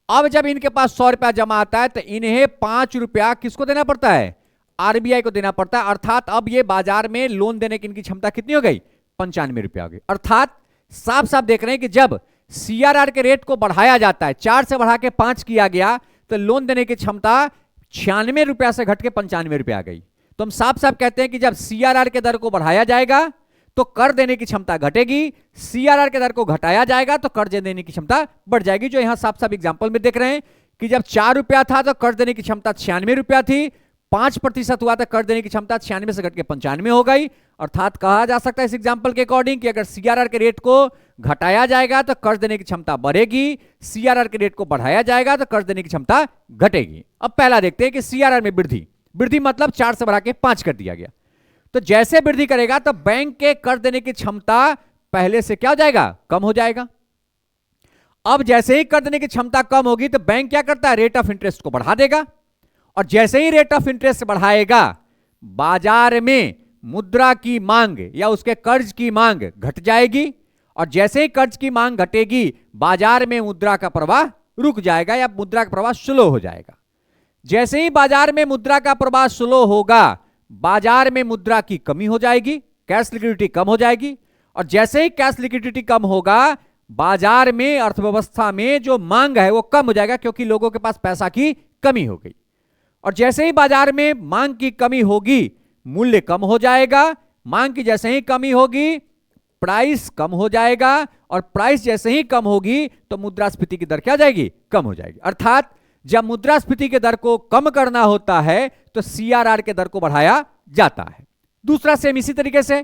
अब जब इनके पास 100 रुपया जमा आता है तो इन्हें 5 रुपया किसको देना पड़ता है, आरबीआई को देना पड़ता है। अर्थात अब ये बाजार में लोन देने की इनकी क्षमता कितनी हो गई, 95 रुपया हो गई। अर्थात साफ साफ देख रहे हैं कि जब सीआरआर के रेट को बढ़ाया जाता है, 4 से बढ़ा के 5 किया गया, तो लोन देने की क्षमता 96 रुपया से घट के 95 रुपया आ गई। तो हम साफ साफ कहते हैं कि जब सीआरआर के दर को बढ़ाया जाएगा तो कर देने की क्षमता घटेगी, सीआरआर के दर को घटाया जाएगा तो कर्ज देने की क्षमता बढ़ जाएगी। जो यहां साफ साफ एग्जांपल में देख रहे हैं कि जब 4 रुपया था तो कर्ज देने की क्षमता 96 रुपया थी, 5% हुआ तो कर्ज देने की क्षमता 96 से घट के 95 हो गई। अर्थात कहा जा सकता है इस एग्जांपल के अकॉर्डिंग कि अगर सीआरआर के रेट को घटाया जाएगा तो कर्ज देने की क्षमता बढ़ेगी, सीआरआर के रेट को बढ़ाया जाएगा तो कर्ज देने की क्षमता घटेगी। अब पहला देखते हैं कि सीआरआर में वृद्धि मतलब 4 से बढ़ा के 5 कर दिया गया। तो जैसे वृद्धि करेगा तो बैंक के कर्ज देने की क्षमता पहले से क्या हो जाएगा, कम हो जाएगा। अब जैसे ही कर्ज देने की क्षमता कम होगी तो बैंक क्या करता है, रेट ऑफ इंटरेस्ट को बढ़ा देगा। और जैसे ही रेट ऑफ इंटरेस्ट बढ़ाएगा, बाजार में मुद्रा की मांग या उसके कर्ज की मांग घट जाएगी। और जैसे ही कर्ज की मांग घटेगी, बाजार में मुद्रा का प्रवाह रुक जाएगा या मुद्रा का प्रवाह स्लो हो जाएगा। जैसे ही बाजार में मुद्रा का प्रवाह स्लो होगा, बाजार में मुद्रा की कमी हो जाएगी, कैश लिक्विडिटी कम हो जाएगी। और जैसे ही कैश लिक्विडिटी कम होगा, बाजार में, अर्थव्यवस्था में जो मांग है वो कम हो जाएगा, क्योंकि लोगों के पास पैसा की कमी हो गई। और जैसे ही बाजार में मांग की कमी होगी, मूल्य कम हो जाएगा। मांग की जैसे ही कमी होगी, प्राइस कम हो जाएगा। और प्राइस जैसे ही कम होगी तो मुद्रास्फीति की दर क्या जाएगी, कम हो जाएगी। अर्थात जब मुद्रास्फीति के दर को कम करना होता है तो सीआरआर के दर को बढ़ाया जाता है। दूसरा सेम इसी तरीके से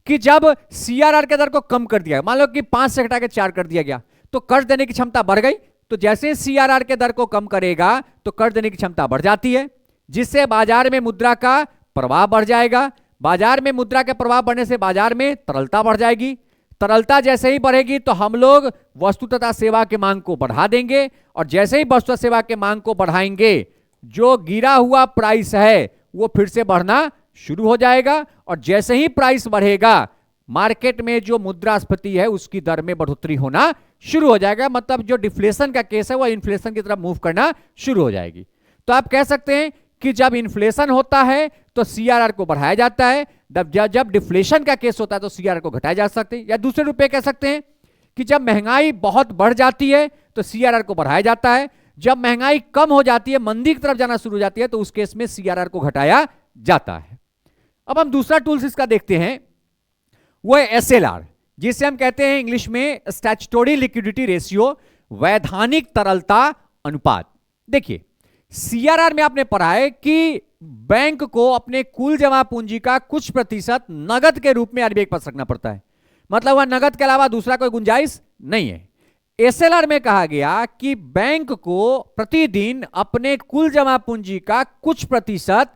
कि जब सीआरआर के दर को कम कर दिया, मान लो कि 5 से घटा के 4 कर दिया गया, तो कर्ज देने की क्षमता बढ़ गई, तो जैसे सीआरआर के दर को कम करेगा तो कर्ज देने की क्षमता बढ़ जाती है, जिससे बाजार में मुद्रा का प्रवाह बढ़ जाएगा। बाजार में मुद्रा के प्रवाह बढ़ने से बाजार में तरलता बढ़ जाएगी। तरलता जैसे ही बढ़ेगी तो हम लोग वस्तु तथा सेवा की मांग को बढ़ा देंगे, और जैसे ही वस्तु सेवा के मांग को बढ़ाएंगे, जो गिरा हुआ प्राइस है वो फिर से बढ़ना शुरू हो जाएगा, और जैसे ही प्राइस बढ़ेगा मार्केट में जो मुद्रास्फीति है उसकी दर में बढ़ोतरी होना शुरू हो जाएगा। मतलब जो डिफ्लेशन का केस है वो इन्फ्लेशन की तरफ मूव करना शुरू हो जाएगी। तो आप कह सकते हैं कि जब इन्फ्लेशन होता है तो सीआरआर को बढ़ाया जाता है, जब डिफ्लेशन का केस होता है तो सीआरआर को घटाया जा सकते हैं। या दूसरे रूप में कह सकते हैं कि जब महंगाई बहुत बढ़ जाती है तो सीआरआर को बढ़ाया जाता है, जब महंगाई कम हो जाती है, मंदी की तरफ जाना शुरू हो जाती है, तो उस केस में सीआरआर को घटाया जाता है। अब हम दूसरा टूल्स इसका देखते हैं, वो है एसएलआर, जिसे हम कहते हैं इंग्लिश में स्टैट्यूटोरी लिक्विडिटी रेशियो, वैधानिक तरलता अनुपात। देखिए सीआरआर में आपने पढ़ा है कि बैंक को अपने कुल जमा पूंजी का कुछ प्रतिशत नगद के रूप में आरबीआई के पास रखना पड़ता है, मतलब वह नगद के अलावा दूसरा कोई गुंजाइश नहीं है। एसएलआर में कहा गया कि बैंक को प्रतिदिन अपने कुल जमा पूंजी का कुछ प्रतिशत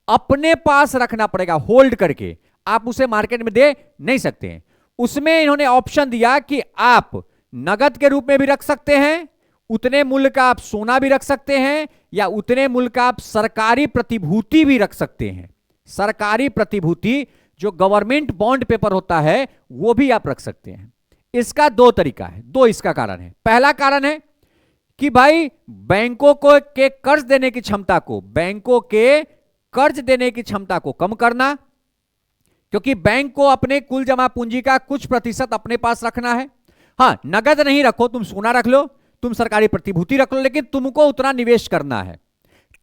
अपने पास रखना पड़ेगा, होल्ड करके, आप उसे मार्केट में दे नहीं सकते हैं। उसमें इन्होंने ऑप्शन दिया कि आप नगद के रूप में भी रख सकते हैं, उतने मूल्य का आप सोना भी रख सकते हैं, या उतने मूल्य का आप सरकारी प्रतिभूति भी रख सकते हैं। सरकारी प्रतिभूति जो गवर्नमेंट बॉन्ड पेपर होता है वो भी आप रख सकते हैं। इसका दो तरीका है, दो इसका कारण है। पहला कारण है कि भाई बैंकों को के कर्ज देने की क्षमता को, बैंकों के कर्ज देने की क्षमता को कम करना, क्योंकि बैंक को अपने कुल जमा पूंजी का कुछ प्रतिशत अपने पास रखना है। हाँ, नगद नहीं रखो, तुम सोना रख लो, तुम सरकारी प्रतिभूति रख लो, लेकिन तुमको उतना निवेश करना है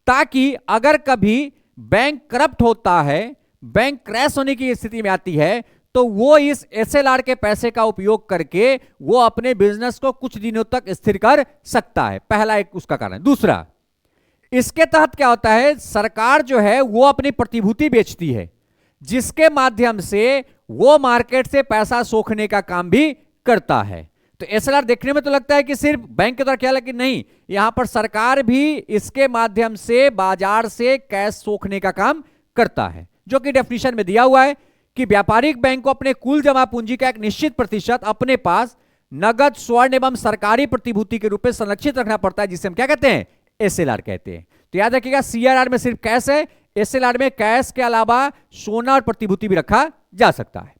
ताकि अगर कभी बैंक करप्ट होता है, बैंक क्रैश होने की स्थिति में आती है, तो वो इस एसएलआर के पैसे का उपयोग करके वो अपने बिजनेस को कुछ दिनों तक स्थिर कर सकता है। पहला एक उसका कारण है। दूसरा, इसके तहत क्या होता है, सरकार जो है वो अपनी प्रतिभूति बेचती है, जिसके माध्यम से वो मार्केट से पैसा सोखने का काम भी करता है। तो एसएलआर देखने में तो लगता है कि सिर्फ बैंक के द्वारा किया, लेकिन नहीं, यहां पर सरकार भी इसके माध्यम से बाजार से कैश सोखने का काम करता है, जो कि डेफिनेशन में दिया हुआ है कि व्यापारिक बैंक को अपने कुल जमा पूंजी का एक निश्चित प्रतिशत अपने पास नगद, स्वर्ण एवं सरकारी प्रतिभूति के रूप में संरक्षित रखना पड़ता है, जिसे हम क्या कहते हैं, एसएलआर कहते हैं। तो याद रखिएगा, सीआरआर में सिर्फ कैश है, एसएलआर में कैश के अलावा सोना और प्रतिभूति भी रखा जा सकता है।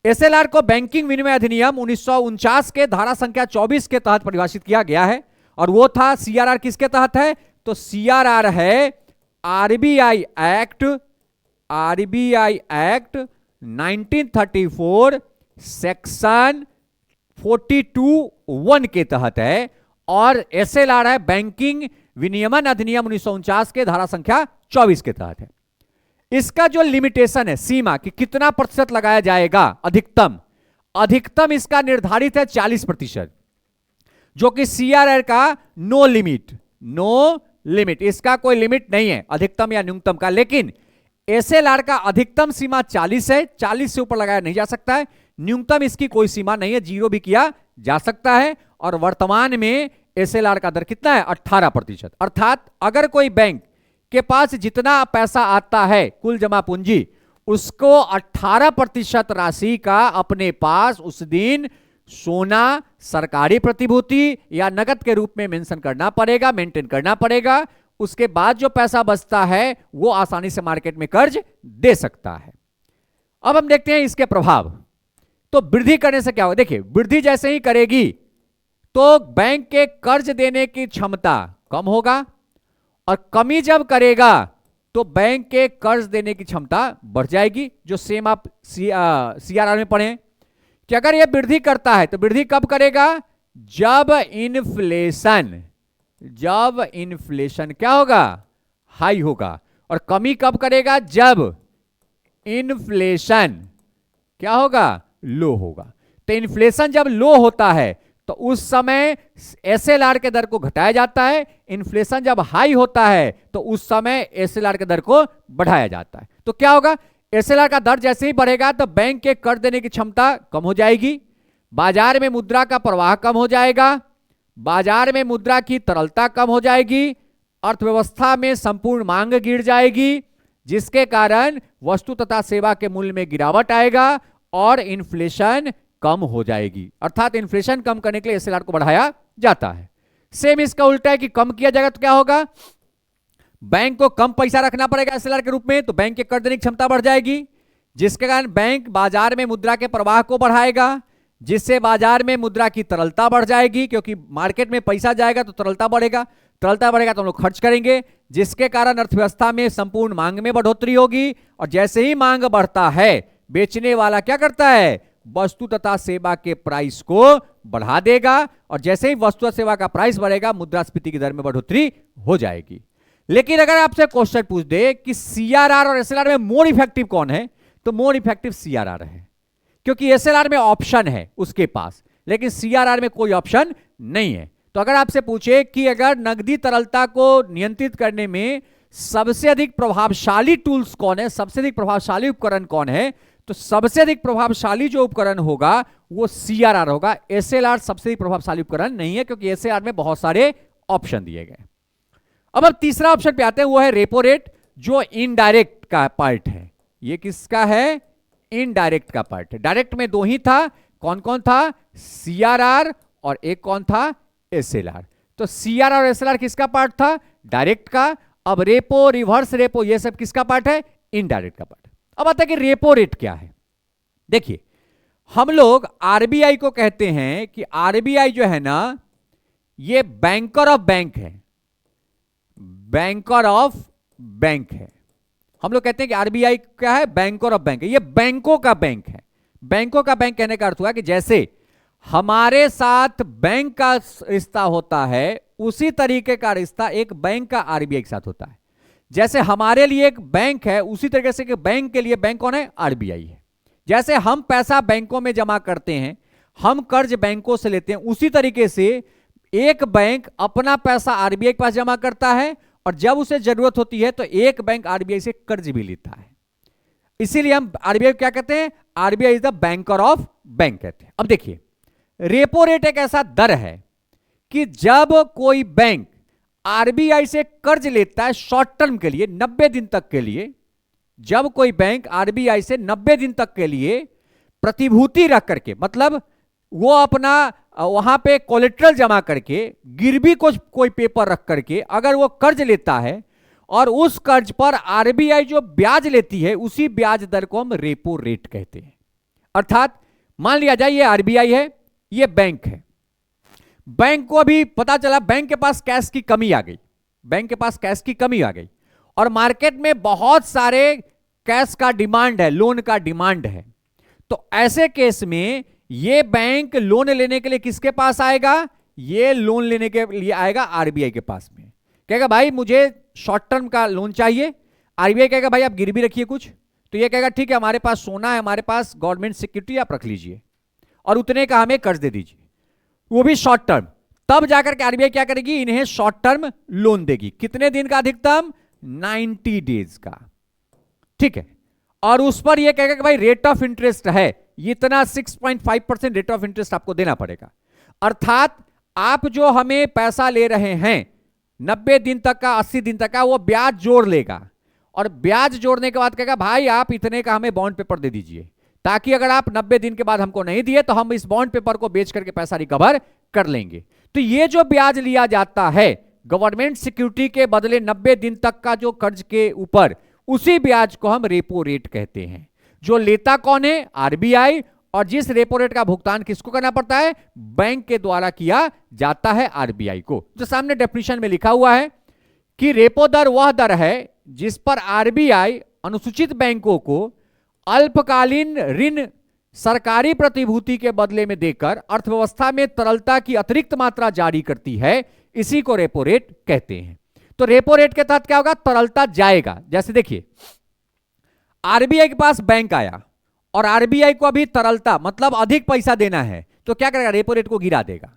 एसएलआर को बैंकिंग विनिमय अधिनियम 1949 के धारा संख्या 24 के तहत परिभाषित किया गया है, और वो था सीआरआर किसके तहत है, तो सीआरआर है आरबीआई एक्ट 1934 सेक्शन 42(1) के तहत है, और एसएलआर है बैंकिंग विनियमन अधिनियम 1949 के धारा संख्या 24 के तहत है। इसका जो लिमिटेशन है, सीमा कि कितना प्रतिशत लगाया जाएगा, अधिकतम इसका निर्धारित है 40%, जो कि सीआरआर का नो लिमिट, इसका कोई लिमिट नहीं है अधिकतम या न्यूनतम का। लेकिन एसएलआर का अधिकतम सीमा 40 है, 40 से ऊपर लगाया नहीं जा सकता है। न्यूनतम इसकी कोई सीमा नहीं है, जीरो भी किया जा सकता है। और वर्तमान में एसएलआर का दर कितना है, 18%। अर्थात अगर कोई बैंक के पास जितना पैसा आता है कुल जमा पूंजी, उसको 18% राशि का अपने पास उस दिन सोना, सरकारी प्रतिभूति या नगद के रूप में मेंशन करना पड़ेगा, मेंटेन करना पड़ेगा। उसके बाद जो पैसा बचता है वो आसानी से मार्केट में कर्ज दे सकता है। अब हम देखते हैं इसके प्रभाव। तो वृद्धि करने से क्या होगा, देखिए वृद्धि जैसे ही करेगी तो बैंक के कर्ज देने की क्षमता कम होगा, और कमी जब करेगा तो बैंक के कर्ज देने की क्षमता बढ़ जाएगी, जो सेम आप सीआरआर में पढ़े कि अगर यह वृद्धि करता है तो वृद्धि कब करेगा, जब इन्फ्लेशन क्या होगा, हाई होगा। और कमी कब करेगा, जब इन्फ्लेशन क्या होगा, लो होगा। तो इन्फ्लेशन जब लो होता है तो उस समय एसएलआर के दर को घटाया जाता है, इन्फ्लेशन जब हाई होता है तो उस समय एसएलआर के दर को बढ़ाया जाता है। तो क्या होगा, एसएलआर का दर जैसे ही बढ़ेगा तो बैंक के कर्ज देने की क्षमता कम हो जाएगी, बाजार में मुद्रा का प्रवाह कम हो जाएगा, बाजार में मुद्रा की तरलता कम हो जाएगी, अर्थव्यवस्था में संपूर्ण मांग गिर जाएगी, जिसके कारण वस्तु तथा सेवा के मूल्य में गिरावट आएगा और इन्फ्लेशन कम हो जाएगी। अर्थात इन्फ्लेशन कम करने के लिए एसएलआर को बढ़ाया जाता है। सेम इसका उल्टा है कि कम किया जाएगा तो क्या होगा, बैंक को कम पैसा रखना पड़ेगा एसएलआर के रूप में, तो बैंक की कर्ज देने की क्षमता बढ़ जाएगी, जिसके कारण बैंक बाजार में मुद्रा के प्रवाह को बढ़ाएगा, जिससे बाजार में मुद्रा की तरलता बढ़ जाएगी, क्योंकि मार्केट में पैसा जाएगा तो तरलता बढ़ेगा, तरलता बढ़ेगा तो हम लोग खर्च करेंगे, जिसके कारण अर्थव्यवस्था में संपूर्ण मांग में बढ़ोतरी होगी। और जैसे ही मांग बढ़ता है, बेचने वाला क्या करता है, वस्तु तथा सेवा के प्राइस को बढ़ा देगा, और जैसे ही वस्तु और सेवा का प्राइस बढ़ेगा, मुद्रास्फीति की दर में बढ़ोतरी हो जाएगी। लेकिन अगर आपसे क्वेश्चन पूछ दे कि सीआरआर और एसएलआर में मोर इफेक्टिव कौन है, तो मोर इफेक्टिव सीआरआर है, क्योंकि एसएलआर में ऑप्शन है उसके पास, लेकिन सीआरआर में कोई ऑप्शन नहीं है। तो अगर आपसे पूछे कि अगर नकदी तरलता को नियंत्रित करने में सबसे अधिक प्रभावशाली टूल्स कौन है, सबसे अधिक प्रभावशाली उपकरण कौन है, तो सबसे अधिक प्रभावशाली जो उपकरण होगा वो सीआरआर होगा। एसएलआर सबसे अधिक प्रभावशाली उपकरण नहीं है, क्योंकि एसएलआर में बहुत सारे ऑप्शन दिए गए। अब तीसरा ऑप्शन पे आते हैं, वो है रेपो रेट, जो इनडायरेक्ट का पार्ट है। ये किसका है, इनडायरेक्ट का पार्ट है। डायरेक्ट में दो ही था, कौन कौन था, सीआरआर और एक कौन था, एसएलआर। तो सीआरआर और एसएलआर किसका पार्ट था, डायरेक्ट का। अब रेपो, रिवर्स रेपो, ये सब किसका पार्ट है, इनडायरेक्ट का पार्ट। अब आता है कि रेपो रेट क्या है। देखिए, हम लोग आरबीआई को कहते हैं कि आरबीआई जो है ना, ये बैंकर ऑफ बैंक है, बैंकर ऑफ बैंक है। हम लोग कहते हैं कि आरबीआई क्या है, बैंकर ऑफ बैंक है, ये बैंकों का बैंक है। बैंकों का बैंक कहने का अर्थ हुआ कि जैसे हमारे साथ बैंक का रिश्ता होता है, उसी तरीके का रिश्ता एक बैंक का आरबीआई के साथ होता है। जैसे हमारे लिए एक बैंक है, उसी तरीके से बैंक के लिए बैंक कौन है, आरबीआई है। जैसे हम पैसा बैंकों में जमा करते हैं, हम कर्ज बैंकों से लेते हैं, उसी तरीके से एक बैंक अपना पैसा आरबीआई के पास जमा करता है, और जब उसे जरूरत होती है तो एक बैंक आरबीआई से कर्ज भी लेता है। इसीलिए हम आरबीआई क्या कहते हैं, RBI is the banker of bank कहते हैं। अब देखिए, रेपो रेट एक ऐसा दर है कि जब कोई बैंक आरबीआई से कर्ज लेता है शॉर्ट टर्म के लिए, 90 दिन तक के लिए, जब कोई बैंक आरबीआई से 90 दिन तक के लिए प्रतिभूति रख करके, मतलब वो अपना वहां पे कोलेट्रल जमा करके, गिरवी कोई पेपर रख करके अगर वो कर्ज लेता है, और उस कर्ज पर आरबीआई जो ब्याज लेती है, उसी ब्याज दर को हम रेपो रेट कहते हैं। अर्थात मान लिया जाए ये आरबीआई है, ये बैंक है, बैंक को भी पता चला बैंक के पास कैश की कमी आ गई, बैंक के पास कैश की कमी आ गई, और मार्केट में बहुत सारे कैश का डिमांड है, लोन का डिमांड है। तो ऐसे केस में ये बैंक लोन लेने के लिए किसके पास आएगा, ये लोन लेने के लिए आएगा आरबीआई के पास में, कहेगा भाई मुझे शॉर्ट टर्म का लोन चाहिए। आरबीआई कहेगा भाई आप गिरवी रखिए कुछ, तो ये कहेगा ठीक है हमारे पास सोना है, हमारे पास गवर्नमेंट सिक्योरिटी आप रख लीजिए, और उतने का हमें कर्ज दे दीजिए, वो भी शॉर्ट टर्म। तब जाकर के आरबीआई क्या करेगी, इन्हें शॉर्ट टर्म लोन देगी। कितने दिन का, अधिकतम 90 डेज का, ठीक है। और उस पर यह कहेगा कि भाई रेट ऑफ इंटरेस्ट है इतना, 6.5% रेट ऑफ इंटरेस्ट आपको देना पड़ेगा। अर्थात आप जो हमें पैसा ले रहे हैं 90 दिन तक का, 80 दिन तक का, वो ब्याज जोड़ लेगा, और ब्याज जोड़ने के बाद कहेगा भाई आप इतने का हमें बॉन्ड पेपर दे दीजिए, ताकि अगर आप 90 दिन के बाद हमको नहीं दिए तो हम इस बॉन्ड पेपर को बेच करके पैसा रिकवर कर लेंगे। तो ये जो ब्याज लिया जाता है गवर्नमेंट सिक्योरिटी के बदले 90 दिन तक का जो कर्ज के ऊपर, उसी ब्याज को हम रेपो रेट कहते हैं। जो लेता कौन है, आरबीआई, और जिस रेपो रेट का भुगतान किसको करना पड़ता है, बैंक के द्वारा किया जाता है आरबीआई को। जो सामने डेफिनेशन में लिखा हुआ है कि रेपो दर वह दर है जिस पर आरबीआई अनुसूचित बैंकों को अल्पकालीन ऋण सरकारी प्रतिभूति के बदले में देकर अर्थव्यवस्था में तरलता की अतिरिक्त मात्रा जारी करती है, इसी को रेपो रेट कहते हैं। तो रेपो रेट के तहत क्या होगा, तरलता जाएगा। जैसे देखिए आरबीआई के पास बैंक आया और आरबीआई को अभी तरलता मतलब अधिक पैसा देना है, तो क्या करेगा, रेपो रेट को गिरा देगा,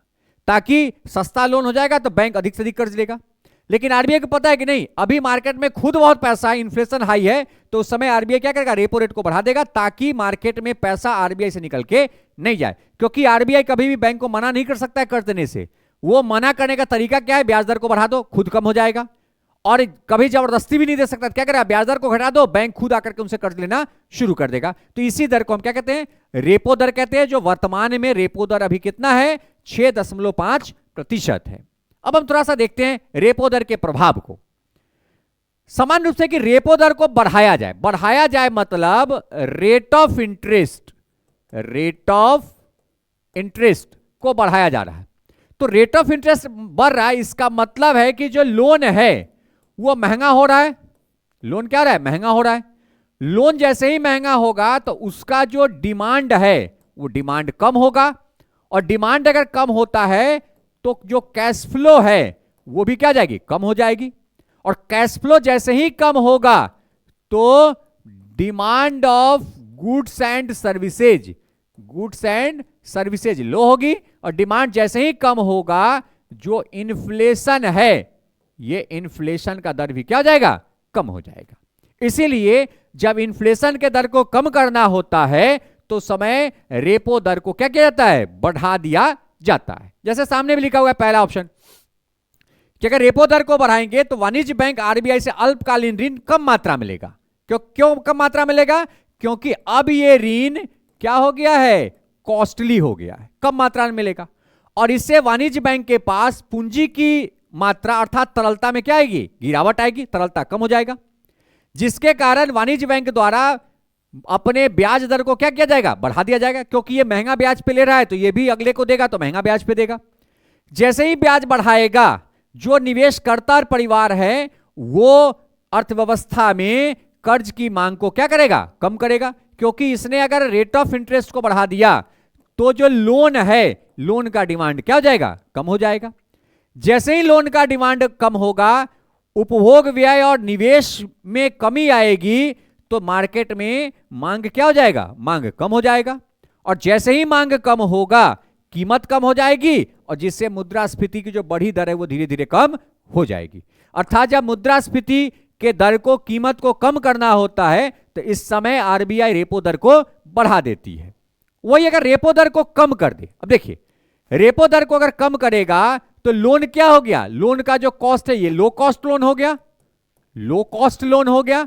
ताकि सस्ता लोन हो जाएगा तो बैंक अधिक से अधिक कर्ज लेगा। लेकिन आरबीआई को पता है कि नहीं, अभी मार्केट में खुद बहुत पैसा है, इन्फ्लेशन हाई है, तो उस समय आरबीआई क्या करेगा, रेपो रेट को बढ़ा देगा ताकि मार्केट में पैसा आरबीआई से निकल के नहीं जाए। क्योंकि आरबीआई कभी भी बैंक को मना नहीं कर सकता है कर्ज देने से। वो मना करने का तरीका क्या है, ब्याज दर को बढ़ा दो, खुद कम हो जाएगा। और कभी जबरदस्ती भी नहीं दे सकता, क्या करेगा, ब्याज दर को घटा दो, बैंक खुद आकर के उनसे कर्ज लेना शुरू कर देगा। तो इसी दर को हम क्या कहते हैं, रेपो दर कहते हैं, जो वर्तमान में रेपो दर अभी कितना है, 6.5% है। अब हम थोड़ा सा देखते हैं रेपो दर के प्रभाव को। समान रूप से कि रेपो दर को बढ़ाया जाए, बढ़ाया जाए मतलब रेट ऑफ इंटरेस्ट को बढ़ाया जा रहा है। तो रेट ऑफ इंटरेस्ट बढ़ रहा है, इसका मतलब है कि जो लोन है वो महंगा हो रहा है। लोन क्या रहा है, महंगा हो रहा है। लोन जैसे ही महंगा होगा तो उसका जो डिमांड है वो डिमांड कम होगा, और डिमांड अगर कम होता है तो जो कैश फ्लो है वो भी क्या जाएगी, कम हो जाएगी। और कैश फ्लो जैसे ही कम होगा तो demand of goods and services low होगी, और डिमांड जैसे ही कम होगा जो इन्फ्लेशन है, ये इन्फ्लेशन का दर भी क्या हो जाएगा, कम हो जाएगा। इसीलिए जब इन्फ्लेशन के दर को कम करना होता है तो समय रेपो दर को क्या किया जाता है, बढ़ा दिया जाता है। जैसे सामने भी लिखा हुआ है पहला ऑप्शन कि अगर रेपो दर को बढ़ाएंगे तो वाणिज्य बैंक आरबीआई से अल्पकालीन ऋण कम मात्रा में लेगा। क्यों कम मात्रा में लेगा, क्योंकि अब ये ऋण क्या हो गया है, कॉस्टली हो गया है, कम मात्रा में मिलेगा। और इससे वाणिज्य बैंक के पास पूंजी की मात्रा अर्थात तरलता में क्या आएगी, गिरावट आएगी, तरलता कम हो जाएगा, जिसके कारण वाणिज्य बैंक द्वारा अपने ब्याज दर को क्या किया जाएगा, बढ़ा दिया जाएगा। क्योंकि ये महंगा ब्याज पे ले रहा है तो ये भी अगले को देगा तो महंगा ब्याज पे देगा। जैसे ही ब्याज बढ़ाएगा, जो निवेशकर्ता परिवार है वो अर्थव्यवस्था में कर्ज की मांग को क्या करेगा, कम करेगा। क्योंकि इसने अगर रेट ऑफ इंटरेस्ट को बढ़ा दिया तो जो लोन है, लोन का डिमांड क्या हो जाएगा, कम हो जाएगा। जैसे ही लोन का डिमांड कम होगा, उपभोग व्यय और निवेश में कमी आएगी, तो मार्केट में मांग क्या हो जाएगा, मांग कम हो जाएगा। और जैसे ही मांग कम होगा, कीमत कम हो जाएगी, और जिससे मुद्रास्फीति की जो बढ़ी दर है वो धीरे धीरे कम हो जाएगी। अर्थात जब मुद्रास्फीति के दर को, कीमत को कम करना होता है तो इस समय आरबीआई रेपो दर को बढ़ा देती है। वही अगर रेपो दर को कम कर दे, अब देखिए रेपो दर को अगर कम करेगा तो लोन क्या हो गया, लोन का जो कॉस्ट है ये लो कॉस्ट लोन हो गया, लो कॉस्ट लोन हो गया।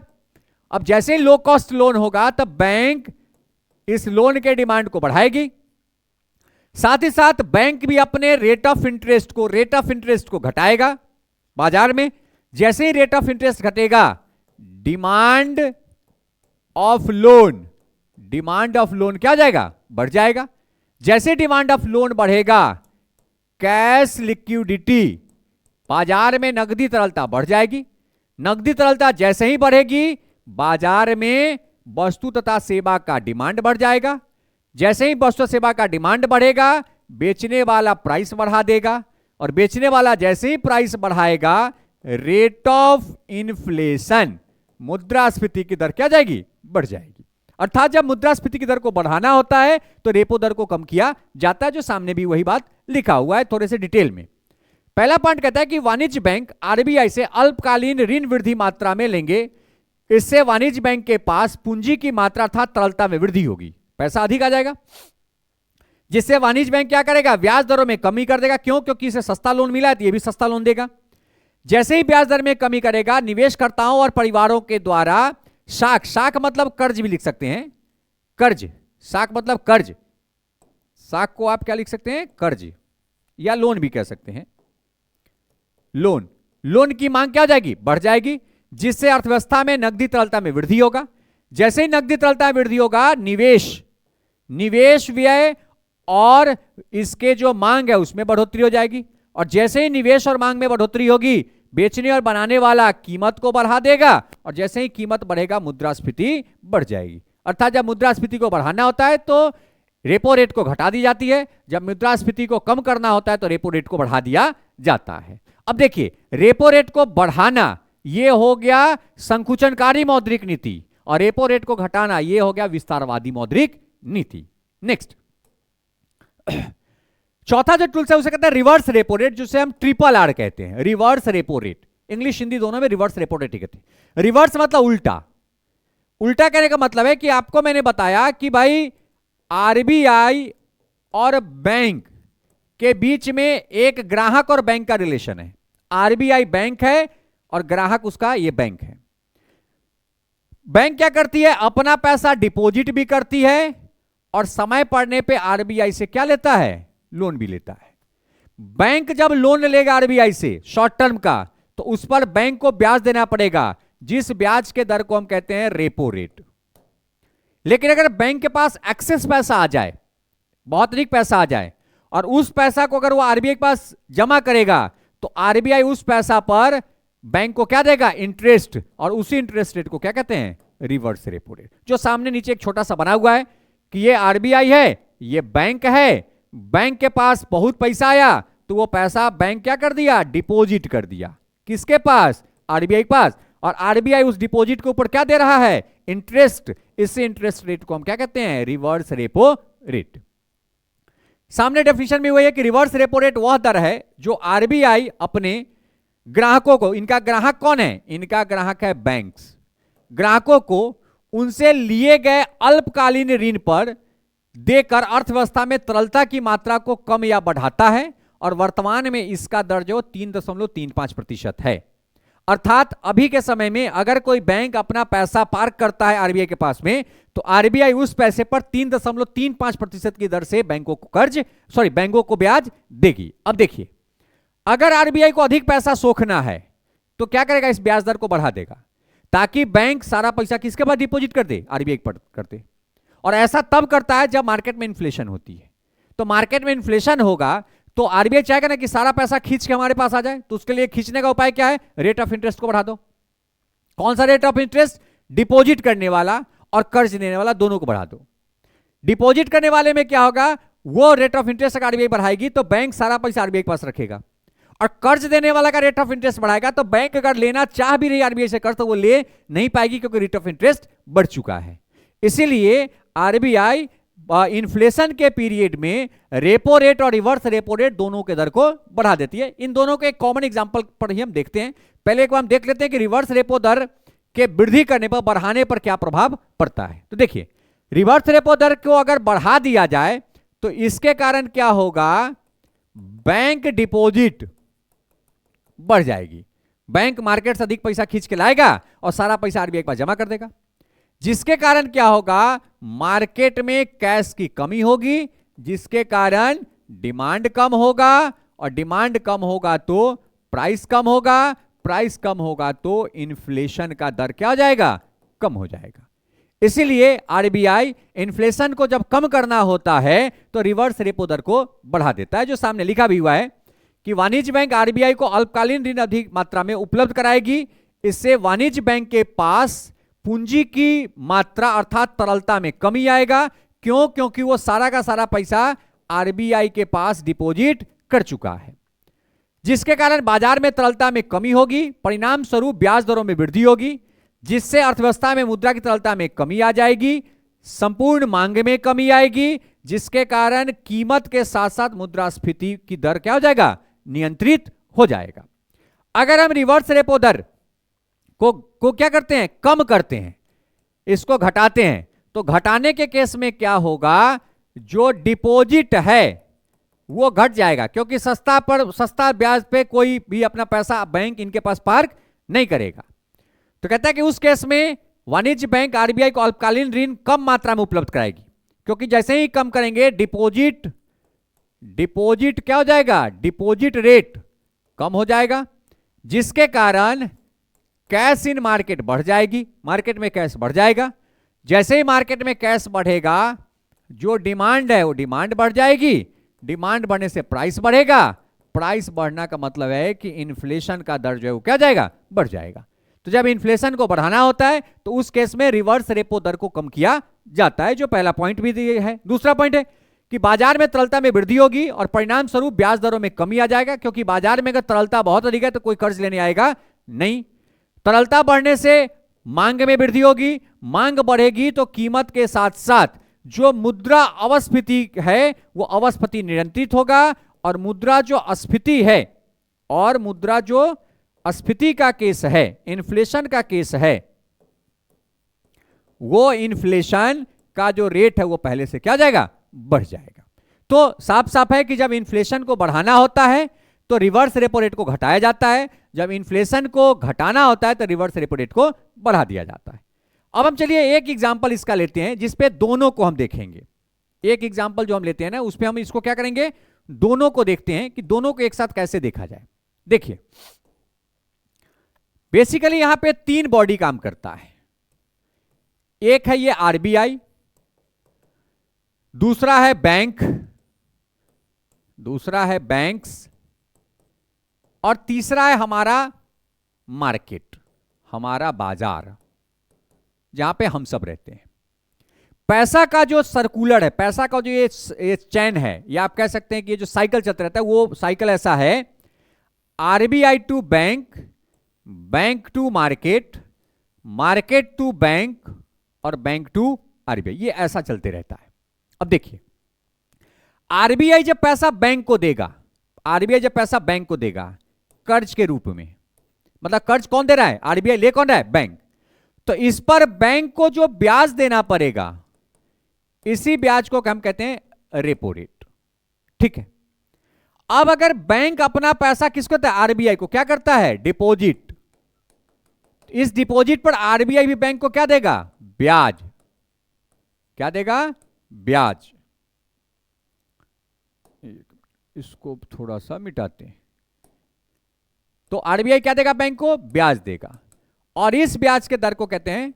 अब जैसे ही लो कॉस्ट लोन होगा तब बैंक इस लोन के डिमांड को बढ़ाएगी, साथ ही साथ बैंक भी अपने रेट ऑफ इंटरेस्ट को घटाएगा बाजार में। जैसे ही रेट ऑफ इंटरेस्ट घटेगा, डिमांड ऑफ लोन क्या हो जाएगा, बढ़ जाएगा। जैसे डिमांड ऑफ लोन बढ़ेगा, कैश लिक्विडिटी, बाजार में नकदी तरलता बढ़ जाएगी। नकदी तरलता जैसे ही बढ़ेगी, बाजार में वस्तु तथा सेवा का डिमांड बढ़ जाएगा। जैसे ही वस्तु सेवा का डिमांड बढ़ेगा, बेचने वाला प्राइस बढ़ा देगा, और बेचने वाला जैसे ही प्राइस बढ़ाएगा, रेट ऑफ इन्फ्लेशन, मुद्रास्फीति की दर क्या जाएगी, बढ़ जाएगी। अर्थात जब मुद्रास्फीति की दर को बढ़ाना होता है तो रेपो दर को कम किया जाता है, जो सामने भी वही बात लिखा हुआ है थोड़े से डिटेल में। पहला पॉइंट कहता है कि वाणिज्य बैंक आरबीआई से अल्पकालीन ऋण वृद्धि मात्रा में लेंगे, इससे वाणिज्य बैंक के पास पूंजी की मात्रा अर्थात तरलता में वृद्धि होगी, पैसा अधिक आ जाएगा, जिससे वाणिज्य बैंक क्या करेगा, ब्याज दरों में कमी कर देगा। क्यों, क्योंकि इसे सस्ता लोन मिला है तो ये भी सस्ता लोन देगा। जैसे ही ब्याज दर में कमी करेगा, निवेशकर्ताओं और परिवारों के द्वारा शाख मतलब कर्ज भी लिख सकते हैं, कर्ज, शाख मतलब कर्ज, शाख को आप क्या लिख सकते हैं, कर्ज, या लोन भी कह सकते हैं। लोन की मांग क्या हो जाएगी, बढ़ जाएगी, जिससे अर्थव्यवस्था में नकदी तरलता में वृद्धि होगा। जैसे ही नकदी तरलता में वृद्धि होगा, निवेश व्यय और इसके जो मांग है उसमें बढ़ोतरी हो जाएगी। और जैसे ही निवेश और मांग में बढ़ोतरी होगी, बेचने और बनाने वाला कीमत को बढ़ा देगा, और जैसे ही कीमत बढ़ेगा, मुद्रास्फीति बढ़ जाएगी। अर्थात जब मुद्रास्फीति को बढ़ाना होता है तो रेपो रेट को घटा दी जाती है, जब मुद्रास्फीति को कम करना होता है तो रेपो रेट को बढ़ा दिया जाता है। अब देखिए, रेपो रेट को बढ़ाना ये हो गया संकुचनकारी मौद्रिक नीति, और रेपो रेट को घटाना ये हो गया विस्तारवादी मौद्रिक नीति। नेक्स्ट, चौथा जो टूल्स है उसे कहते हैं रिवर्स रेपो रेट, जिसे हम ट्रिपल आर कहते हैं, reverse repo rate. English Hindi दोनों में रिवर्स रेपो रेट कहते हैं। रिवर्स मतलब उल्टा। उल्टा कहने का मतलब है कि आपको मैंने बताया कि भाई आरबीआई और बैंक के बीच में एक ग्राहक और बैंक का रिलेशन है। आरबीआई बैंक है और ग्राहक उसका ये बैंक है। बैंक क्या करती है, अपना पैसा डिपॉजिट भी करती है और समय पड़ने पे आरबीआई से क्या लेता है, लोन भी लेता है। बैंक जब लोन लेगा आरबीआई से शॉर्ट टर्म का, तो उस पर बैंक को ब्याज देना पड़ेगा, जिस ब्याज के दर को हम कहते हैं रेपो रेट। लेकिन अगर बैंक के पास एक्सेस पैसा आ जाए, बहुत अधिक पैसा आ जाए, और उस पैसा को अगर वो आरबीआई के पास जमा करेगा, तो आरबीआई उस पैसा पर बैंक को क्या देगा, इंटरेस्ट, और उसी इंटरेस्ट रेट को क्या कहते हैं, रिवर्स रेपो रेट। जो सामने नीचे एक छोटा सा बना हुआ है कि ये आरबीआई है, ये बैंक है, बैंक के पास बहुत पैसा आया तो वो पैसा बैंक क्या कर दिया, डिपॉजिट कर दिया। किसके पास, आरबीआई के पास, और आरबीआई उस डिपॉजिट के ऊपर क्या दे रहा है, इंटरेस्ट। इससे इंटरेस्ट रेट को हम क्या कहते हैं, रिवर्स रेपो रेट। सामने डेफिनेशन में वही है कि रिवर्स रेपो रेट वह दर है जो आरबीआई अपने ग्राहकों को, इनका ग्राहक कौन है, इनका ग्राहक है बैंक्स, ग्राहकों को उनसे लिए गए अल्पकालीन ऋण पर देकर अर्थव्यवस्था में तरलता की मात्रा को कम या बढ़ाता है, और वर्तमान में इसका दर जो 3.35% है। अर्थात अभी के समय में अगर कोई बैंक अपना पैसा पार्क करता है आरबीआई के पास में, तो आरबीआई उस पैसे पर 3.35% की दर से बैंकों को ब्याज देगी। अब देखिए, अगर आरबीआई को अधिक पैसा सोखना है तो क्या करेगा, इस ब्याज दर को बढ़ा देगा, ताकि बैंक सारा पैसा किसके पास डिपॉजिट कर दे, आरबीआई पर कर दे। और ऐसा तब करता है जब मार्केट में इन्फ्लेशन होती है। तो मार्केट में इन्फ्लेशन होगा तो आरबीआई चाहेगा ना कि सारा पैसा खींच के हमारे पास आ जाए, तो उसके लिए खींचने का उपाय क्या है, रेट ऑफ इंटरेस्ट को बढ़ा दो। कौन सा रेट ऑफ इंटरेस्ट, डिपॉजिट करने वाला और कर्ज देने वाला दोनों को बढ़ा दो। डिपॉजिट करने वाले में क्या होगा, वो रेट ऑफ इंटरेस्ट अगर आरबीआई बढ़ाएगी तो बैंक सारा पैसा आरबीआई के पास रखेगा, और कर्ज देने वाला का रेट ऑफ इंटरेस्ट बढ़ाएगा तो बैंक अगर लेना चाह भी रही आरबीआई से कर्ज, तो वो ले नहीं पाएगी क्योंकि रेट ऑफ इंटरेस्ट बढ़ चुका है। इसीलिए आरबीआई इन्फ्लेशन के पीरियड में रेपो रेट और रिवर्स रेपो रेट दोनों के दर को बढ़ा देती है। इन दोनों के एक कॉमन एग्जांपल पर ही हम देखते हैं। पहले एक बार हम देख लेते हैं कि रिवर्स रेपो दर के वृद्धि करने पर, बढ़ाने पर क्या प्रभाव पड़ता है। तो देखिए, रिवर्स रेपो दर को अगर बढ़ा दिया जाए तो इसके कारण क्या होगा, बैंक डिपॉजिट बढ़ जाएगी, बैंक मार्केट से अधिक पैसा खींच के लाएगा और सारा पैसा आरबीआई के पास जमा कर देगा, जिसके कारण क्या होगा, मार्केट में कैश की कमी होगी, जिसके कारण डिमांड कम होगा, और डिमांड कम होगा तो प्राइस कम होगा, प्राइस कम होगा तो इन्फ्लेशन का दर क्या हो जाएगा, कम हो जाएगा। इसीलिए आरबीआई इन्फ्लेशन को जब कम करना होता है तो रिवर्स रेपो दर को बढ़ा देता है। जो सामने लिखा भी हुआ है कि वाणिज्य बैंक आरबीआई को अल्पकालीन ऋण अधिक मात्रा में उपलब्ध कराएगी, इससे वाणिज्य बैंक के पास पूंजी की मात्रा अर्थात तरलता में कमी आएगा। क्यों, क्योंकि वो सारा का सारा पैसा आरबीआई के पास डिपॉजिट कर चुका है, जिसके कारण बाजार में तरलता में कमी होगी, परिणाम स्वरूप ब्याज दरों में वृद्धि होगी, जिससे अर्थव्यवस्था में मुद्रा की तरलता में कमी आ जाएगी, संपूर्ण मांग में कमी आएगी, जिसके कारण कीमत के साथ साथ मुद्रास्फीति की दर क्या हो जाएगा, नियंत्रित हो जाएगा। अगर हम रिवर्स रेपो दर को क्या करते हैं, कम करते हैं, इसको घटाते हैं, तो घटाने के केस में क्या होगा, जो डिपॉजिट है वो घट जाएगा, क्योंकि सस्ता ब्याज पे कोई भी अपना पैसा बैंक इनके पास पार्क नहीं करेगा। तो कहता है कि उस केस में वाणिज्य बैंक आरबीआई को अल्पकालीन ऋण कम मात्रा में उपलब्ध कराएगी, क्योंकि जैसे ही कम करेंगे डिपॉजिट क्या हो जाएगा, डिपॉजिट रेट कम हो जाएगा, जिसके कारण कैश इन मार्केट बढ़ जाएगी, मार्केट में कैश बढ़ जाएगा। जैसे ही मार्केट में कैश बढ़ेगा, जो डिमांड है वो डिमांड बढ़ जाएगी, डिमांड बढ़ने से प्राइस बढ़ेगा, प्राइस बढ़ना का मतलब है कि इन्फ्लेशन का दर जो है वो क्या जाएगा, बढ़ जाएगा। तो जब इन्फ्लेशन को बढ़ाना होता है तो उस केस में रिवर्स रेपो दर को कम किया जाता है, जो पहला पॉइंट भी दिया है। दूसरा पॉइंट है कि बाजार में तरलता में वृद्धि होगी और परिणाम स्वरूप ब्याज दरों में कमी आ जाएगा, क्योंकि बाजार में अगर तरलता बहुत अधिक है तो कोई कर्ज लेने आएगा नहीं। तरलता बढ़ने से मांग में वृद्धि होगी, मांग बढ़ेगी तो कीमत के साथ साथ जो मुद्रा अवस्फीति है वो अवस्फीति नियंत्रित होगा, और मुद्रा जो अस्फीति है और मुद्रा जो स्फीति का केस है, इन्फ्लेशन का केस है, वो इन्फ्लेशन का जो रेट है वो पहले से क्या जाएगा, बढ़ जाएगा। तो साफ साफ है कि जब इन्फ्लेशन को बढ़ाना होता है तो रिवर्स रेपो रेट को घटाया जाता है, जब इन्फ्लेशन को घटाना होता है तो रिवर्स रेपो रेट को बढ़ा दिया जाता है। अब हम चलिए एक एग्जांपल इसका लेते हैं जिसपे दोनों को हम देखेंगे। एक एग्जांपल जो हम लेते हैं ना उसपे हम इसको क्या करेंगे, दोनों को देखते हैं कि दोनों को एक साथ कैसे देखा जाए। देखिए बेसिकली यहां पे तीन बॉडी काम करता है। एक है ये आरबीआई, दूसरा है बैंक, दूसरा है बैंक्स, और तीसरा है हमारा मार्केट, हमारा बाजार जहां पे हम सब रहते हैं। पैसा का जो सर्कुलर है, पैसा का जो ये चैन है, या आप कह सकते हैं कि ये जो साइकिल चलता रहता है वो साइकिल ऐसा है, RBI to bank, bank to market, market to bank, और बैंक टू आरबीआई, ये ऐसा चलते रहता है। अब देखिए आरबीआई जब पैसा बैंक को देगा, आरबीआई जब पैसा बैंक को देगा कर्ज के रूप में, मतलब कर्ज कौन दे रहा है, आरबीआई, ले कौन रहा है, बैंक, तो इस पर बैंक को जो ब्याज देना पड़ेगा इसी ब्याज को हम कहते हैं रेपो रेट। ठीक है, अब अगर बैंक अपना पैसा किसको देता है, आरबीआई को, क्या करता है, डिपॉजिट, इस डिपॉजिट पर आरबीआई भी बैंक को क्या देगा, ब्याज, क्या देगा, ब्याज। इसको थोड़ा सा मिटाते हैं, तो आरबीआई क्या देगा, बैंक को ब्याज देगा, और इस ब्याज के दर को कहते हैं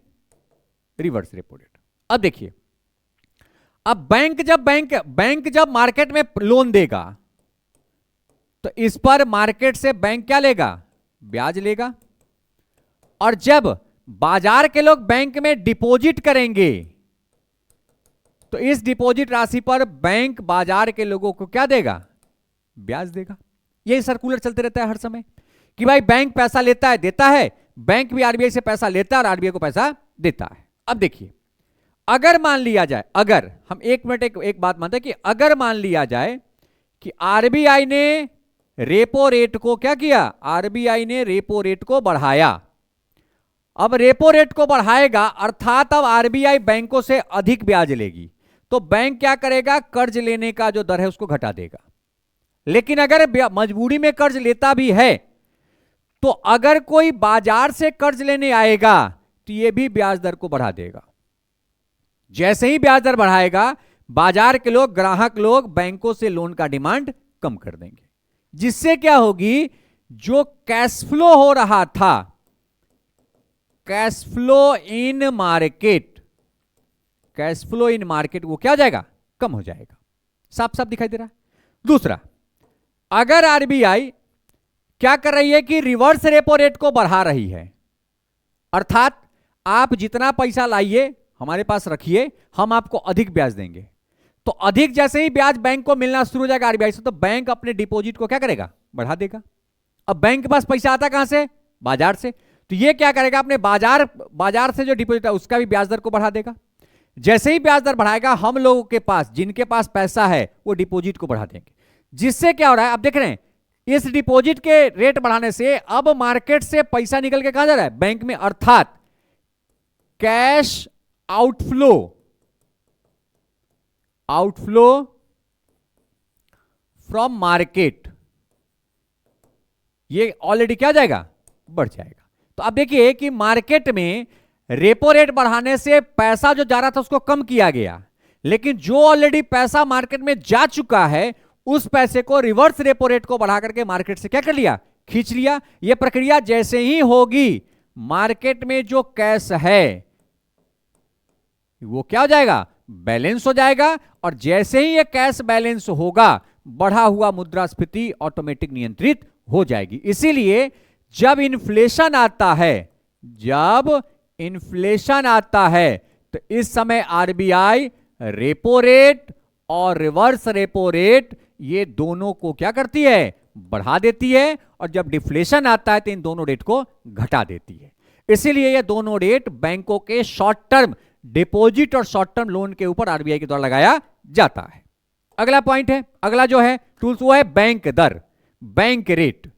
रिवर्स रेपो रेट। अब देखिए, अब बैंक जब मार्केट में लोन देगा तो इस पर मार्केट से बैंक क्या लेगा, ब्याज लेगा, और जब बाजार के लोग बैंक में डिपॉजिट करेंगे तो इस डिपॉजिट राशि पर बैंक बाजार के लोगों को क्या देगा, ब्याज देगा। यही सर्कुलर चलते रहता है हर समय कि भाई बैंक पैसा लेता है, देता है, बैंक भी आरबीआई से पैसा लेता है और आरबीआई को पैसा देता है। अब देखिए अगर मान लिया जाए, अगर हम एक मिनट एक बात मानते हैं कि अगर मान लिया जाए कि आरबीआई ने रेपो रेट को क्या किया, आरबीआई ने रेपो रेट को बढ़ाया, अब रेपो रेट को बढ़ाएगा अर्थात अब आरबीआई बैंकों से अधिक ब्याज लेगी, तो बैंक क्या करेगा, कर्ज लेने का जो दर है उसको घटा देगा। लेकिन अगर मजबूरी में कर्ज लेता भी है तो अगर कोई बाजार से कर्ज लेने आएगा तो यह भी ब्याज दर को बढ़ा देगा। जैसे ही ब्याज दर बढ़ाएगा बाजार के लोग, ग्राहक लोग बैंकों से लोन का डिमांड कम कर देंगे, जिससे क्या होगी, जो कैश फ्लो हो रहा था, cash flow in market, cash flow in market वो क्या हो जाएगा, कम हो जाएगा। साफ साफ दिखाई दे रहा है। दूसरा, अगर आरबीआई क्या कर रही है कि रिवर्स रेपो रेट को बढ़ा रही है, अर्थात आप जितना पैसा लाइए हमारे पास रखिए, हम आपको अधिक ब्याज देंगे, तो अधिक जैसे ही ब्याज बैंक को मिलना शुरू हो जाएगा आरबीआई से, तो बैंक अपने डिपॉजिट को क्या करेगा, बढ़ा देगा। अब बैंक के पास पैसा आता कहां से, बाजार से, तो ये क्या करेगा, अपने बाजार से जो डिपॉजिट है उसका भी ब्याज दर को बढ़ा देगा। जैसे ही ब्याज दर बढ़ाएगा हम लोगों के पास, जिनके पास पैसा है वो डिपॉजिट को बढ़ा देंगे, जिससे क्या हो रहा है, आप देख रहे हैं इस डिपॉजिट के रेट बढ़ाने से अब मार्केट से पैसा निकल के कहां जा रहा है, बैंक में, अर्थात कैश आउटफ्लो फ्रॉम मार्केट, ये ऑलरेडी क्या जाएगा, बढ़ जाएगा। तो अब देखिए कि मार्केट में रेपो रेट बढ़ाने से पैसा जो जा रहा था उसको कम किया गया, लेकिन जो ऑलरेडी पैसा मार्केट में जा चुका है उस पैसे को रिवर्स रेपो रेट को बढ़ा करके मार्केट से क्या कर लिया, खींच लिया। यह प्रक्रिया जैसे ही होगी मार्केट में जो कैश है वो क्या हो जाएगा, बैलेंस हो जाएगा, और जैसे ही ये कैश बैलेंस होगा बढ़ा हुआ मुद्रास्फीति ऑटोमेटिक नियंत्रित हो जाएगी। इसीलिए जब इन्फ्लेशन आता है तो इस समय आरबीआई रेपो रेट और रिवर्स रेपो रेट ये दोनों को क्या करती है, बढ़ा देती है, और जब डिफ्लेशन आता है तो इन दोनों रेट को घटा देती है। इसीलिए ये दोनों रेट बैंकों के शॉर्ट टर्म डिपॉजिट और शॉर्ट टर्म लोन के ऊपर आरबीआई के द्वारा लगाया जाता है। अगला पॉइंट है, अगला जो है टूल्स वो है बैंक दर, बैंक रेट।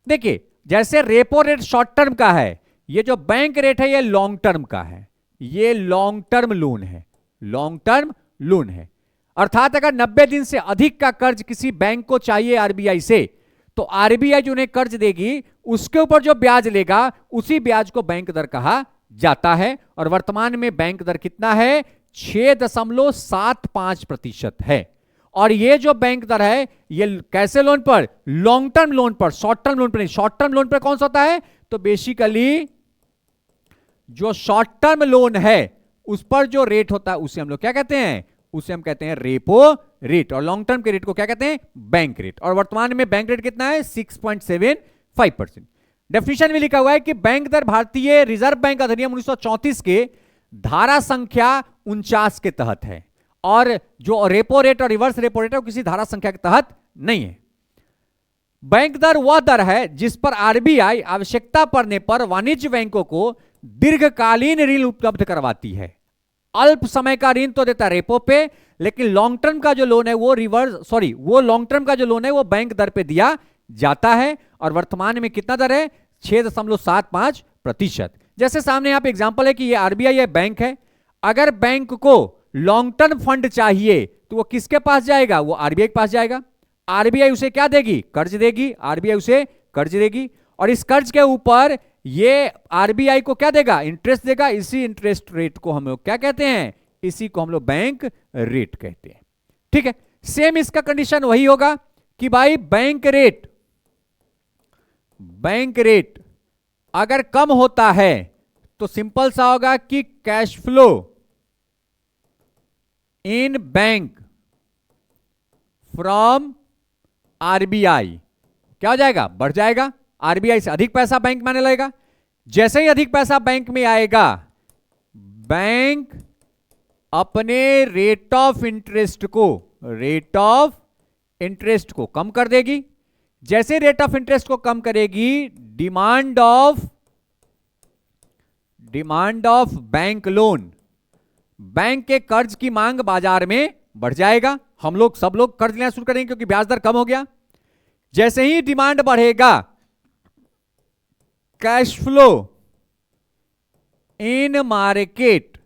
देखिए जैसे रेपो रेट शॉर्ट टर्म का है, ये जो बैंक रेट है ये लॉन्ग टर्म का है, ये लॉन्ग टर्म लोन है, लॉन्ग टर्म लोन है। अर्थात अगर 90 दिन से अधिक का कर्ज किसी बैंक को चाहिए आरबीआई से, तो आरबीआई जो उन्हें कर्ज देगी उसके ऊपर जो ब्याज लेगा उसी ब्याज को बैंक दर कहा जाता है। और वर्तमान में बैंक दर कितना है? 6.75% है। और ये जो बैंक दर है ये कैसे लोन पर? लॉन्ग टर्म लोन पर, शॉर्ट टर्म लोन पर नहीं। शॉर्ट टर्म लोन पर कौन सा होता है? तो बेसिकली जो शॉर्ट टर्म लोन है उस पर जो रेट होता है उसे हम लोग क्या कहते हैं? उसे हम कहते हैं रेपो रेट। और लॉन्ग टर्म के रेट को क्या कहते हैं? Bank rate. और वर्तमान में बैंक रेट कितना है? 6.75%। डेफिनेशन में लिखा हुआ है कि बैंक दर भारतीय रिजर्व बैंक अधिनियम 1934 के धारा संख्या 49 के तहत है, और जो रेपो रेट और रिवर्स रेपो रेट है वो किसी धारा संख्या के तहत नहीं है। बैंक दर वह दर है जिस पर आरबीआई आवश्यकता पड़ने पर वाणिज्य बैंकों को दीर्घकालीन ऋण उपलब्ध करवाती है। अल्प समय का ऋण तो देता है रेपो पे, लेकिन लॉन्ग टर्म का जो लोन है वो वो लॉन्ग टर्म का जो लोन है वो बैंक दर पे दिया जाता है। और वर्तमान में कितना दर है? 6.75%। जैसे सामने यहाँ पे एग्जांपल है कि ये आरबीआई बैंक है। अगर बैंक को लॉन्ग टर्म फंड चाहिए तो वो किसके पास जाएगा? वो आरबीआई के पास जाएगा। आरबीआई उसे क्या देगी? कर्ज देगी। आरबीआई उसे कर्ज देगी, और इस कर्ज के ऊपर ये आरबीआई को क्या देगा? इंटरेस्ट देगा। इसी इंटरेस्ट रेट को हम लोग क्या कहते हैं? इसी को हम लोग बैंक रेट कहते हैं। ठीक है, सेम इसका कंडीशन वही होगा कि भाई बैंक रेट अगर कम होता है तो सिंपल सा होगा कि cash flow in bank from RBI क्या हो जाएगा? बढ़ जाएगा। आरबीआई से अधिक पैसा बैंक में आने लगेगा। जैसे ही अधिक पैसा बैंक में आएगा, बैंक अपने रेट ऑफ इंटरेस्ट को कम कर देगी। जैसे रेट ऑफ इंटरेस्ट को कम करेगी, demand of bank loan, bank के कर्ज की मांग बाजार में बढ़ जाएगा। सब लोग कर्ज लेना शुरू करेंगे क्योंकि ब्याज दर कम हो गया। जैसे ही डिमांड बढ़ेगा, कैश फ्लो इन मार्केट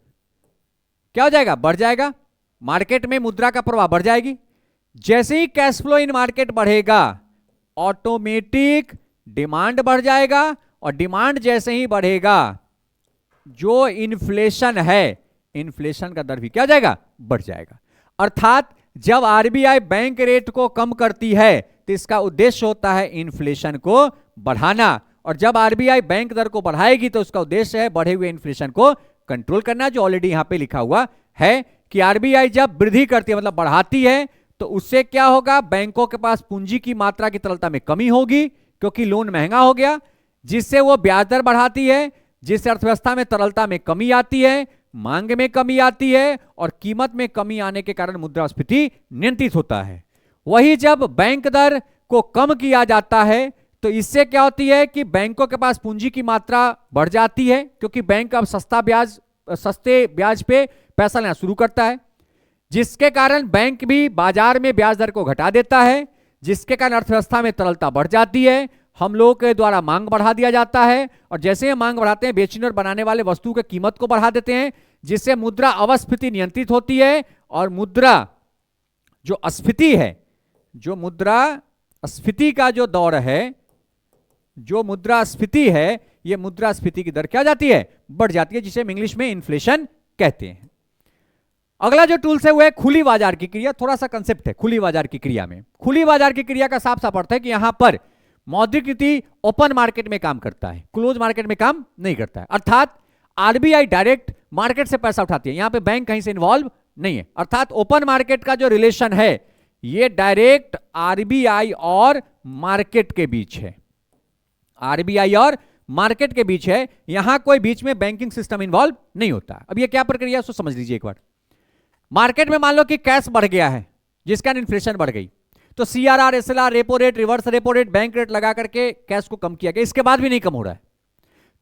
क्या हो जाएगा? बढ़ जाएगा। मार्केट में मुद्रा का प्रवाह बढ़ जाएगी। जैसे ही कैश फ्लो इन मार्केट बढ़ेगा, ऑटोमेटिक डिमांड बढ़ जाएगा, और डिमांड जैसे ही बढ़ेगा, जो इन्फ्लेशन है, इन्फ्लेशन का दर भी क्या हो जाएगा? बढ़ जाएगा। अर्थात जब आरबीआई बैंक रेट को कम करती है तो इसका उद्देश्य होता है इन्फ्लेशन को बढ़ाना, और जब आरबीआई बैंक दर को बढ़ाएगी तो उसका उद्देश्य है बढ़े हुए इन्फ्लेशन को कंट्रोल करना, जो ऑलरेडी यहां पे लिखा हुआ है कि आरबीआई जब वृद्धि करती है मतलब बढ़ाती है तो उससे क्या होगा? बैंकों के पास पूंजी की मात्रा की तरलता में कमी होगी क्योंकि लोन महंगा हो गया, जिससे वो ब्याज दर बढ़ाती है, जिससे अर्थव्यवस्था में तरलता में कमी आती है, मांग में कमी आती है, और कीमत में कमी आने के कारण मुद्रास्फीति नियंत्रित होता है। वही जब बैंक दर को कम किया जाता है तो इससे क्या होती है कि बैंकों के पास पूंजी की मात्रा बढ़ जाती है, क्योंकि बैंक अब सस्ते ब्याज पे पैसा लेना शुरू करता है, जिसके कारण बैंक भी बाजार में ब्याज दर को घटा देता है, जिसके कारण अर्थव्यवस्था में तरलता बढ़ जाती है। हम लोगों के द्वारा मांग बढ़ा दिया जाता है, और जैसे ही मांग बढ़ाते हैं, बेचने और बनाने वाले वस्तु की कीमत को बढ़ा देते हैं, जिससे मुद्रा अवस्फीति नियंत्रित होती है। और मुद्रा जो अस्फीति है, जो मुद्रास्फीति का जो दौर है, जो मुद्रास्फीति है, यह मुद्रास्फीति की दर क्या जाती है? बढ़ जाती है, जिसे हम इंग्लिश में इन्फ्लेशन कहते हैं। अगला जो टूल्स है वो है खुली बाजार की क्रिया। थोड़ा सा कंसेप्ट है खुली बाजार की क्रिया में। खुली बाजार की क्रिया का साफ साफ अर्थ है कि यहां पर मौद्रिक नीति ओपन मार्केट में काम करता है, क्लोज मार्केट में काम नहीं करता है। अर्थात आरबीआई डायरेक्ट मार्केट से पैसा उठाती है, यहां पे बैंक कहीं से इन्वॉल्व नहीं है। अर्थात ओपन मार्केट का जो रिलेशन है ये डायरेक्ट आरबीआई और मार्केट के बीच है, आरबीआई और मार्केट के बीच है। यहां कोई बीच में बैंकिंग सिस्टम इन्वॉल्व नहीं होता। अब ये क्या प्रक्रिया है उसको समझ लीजिए एक बार। मार्केट में मान लो कि कैश बढ़ गया है, जिसका इन्फ्लेशन बढ़ गई, तो CRR, SLR, repo rate, reverse repo rate, bank rate लगा करके कैश को कम किया गया, इसके बाद भी नहीं कम हो रहा है।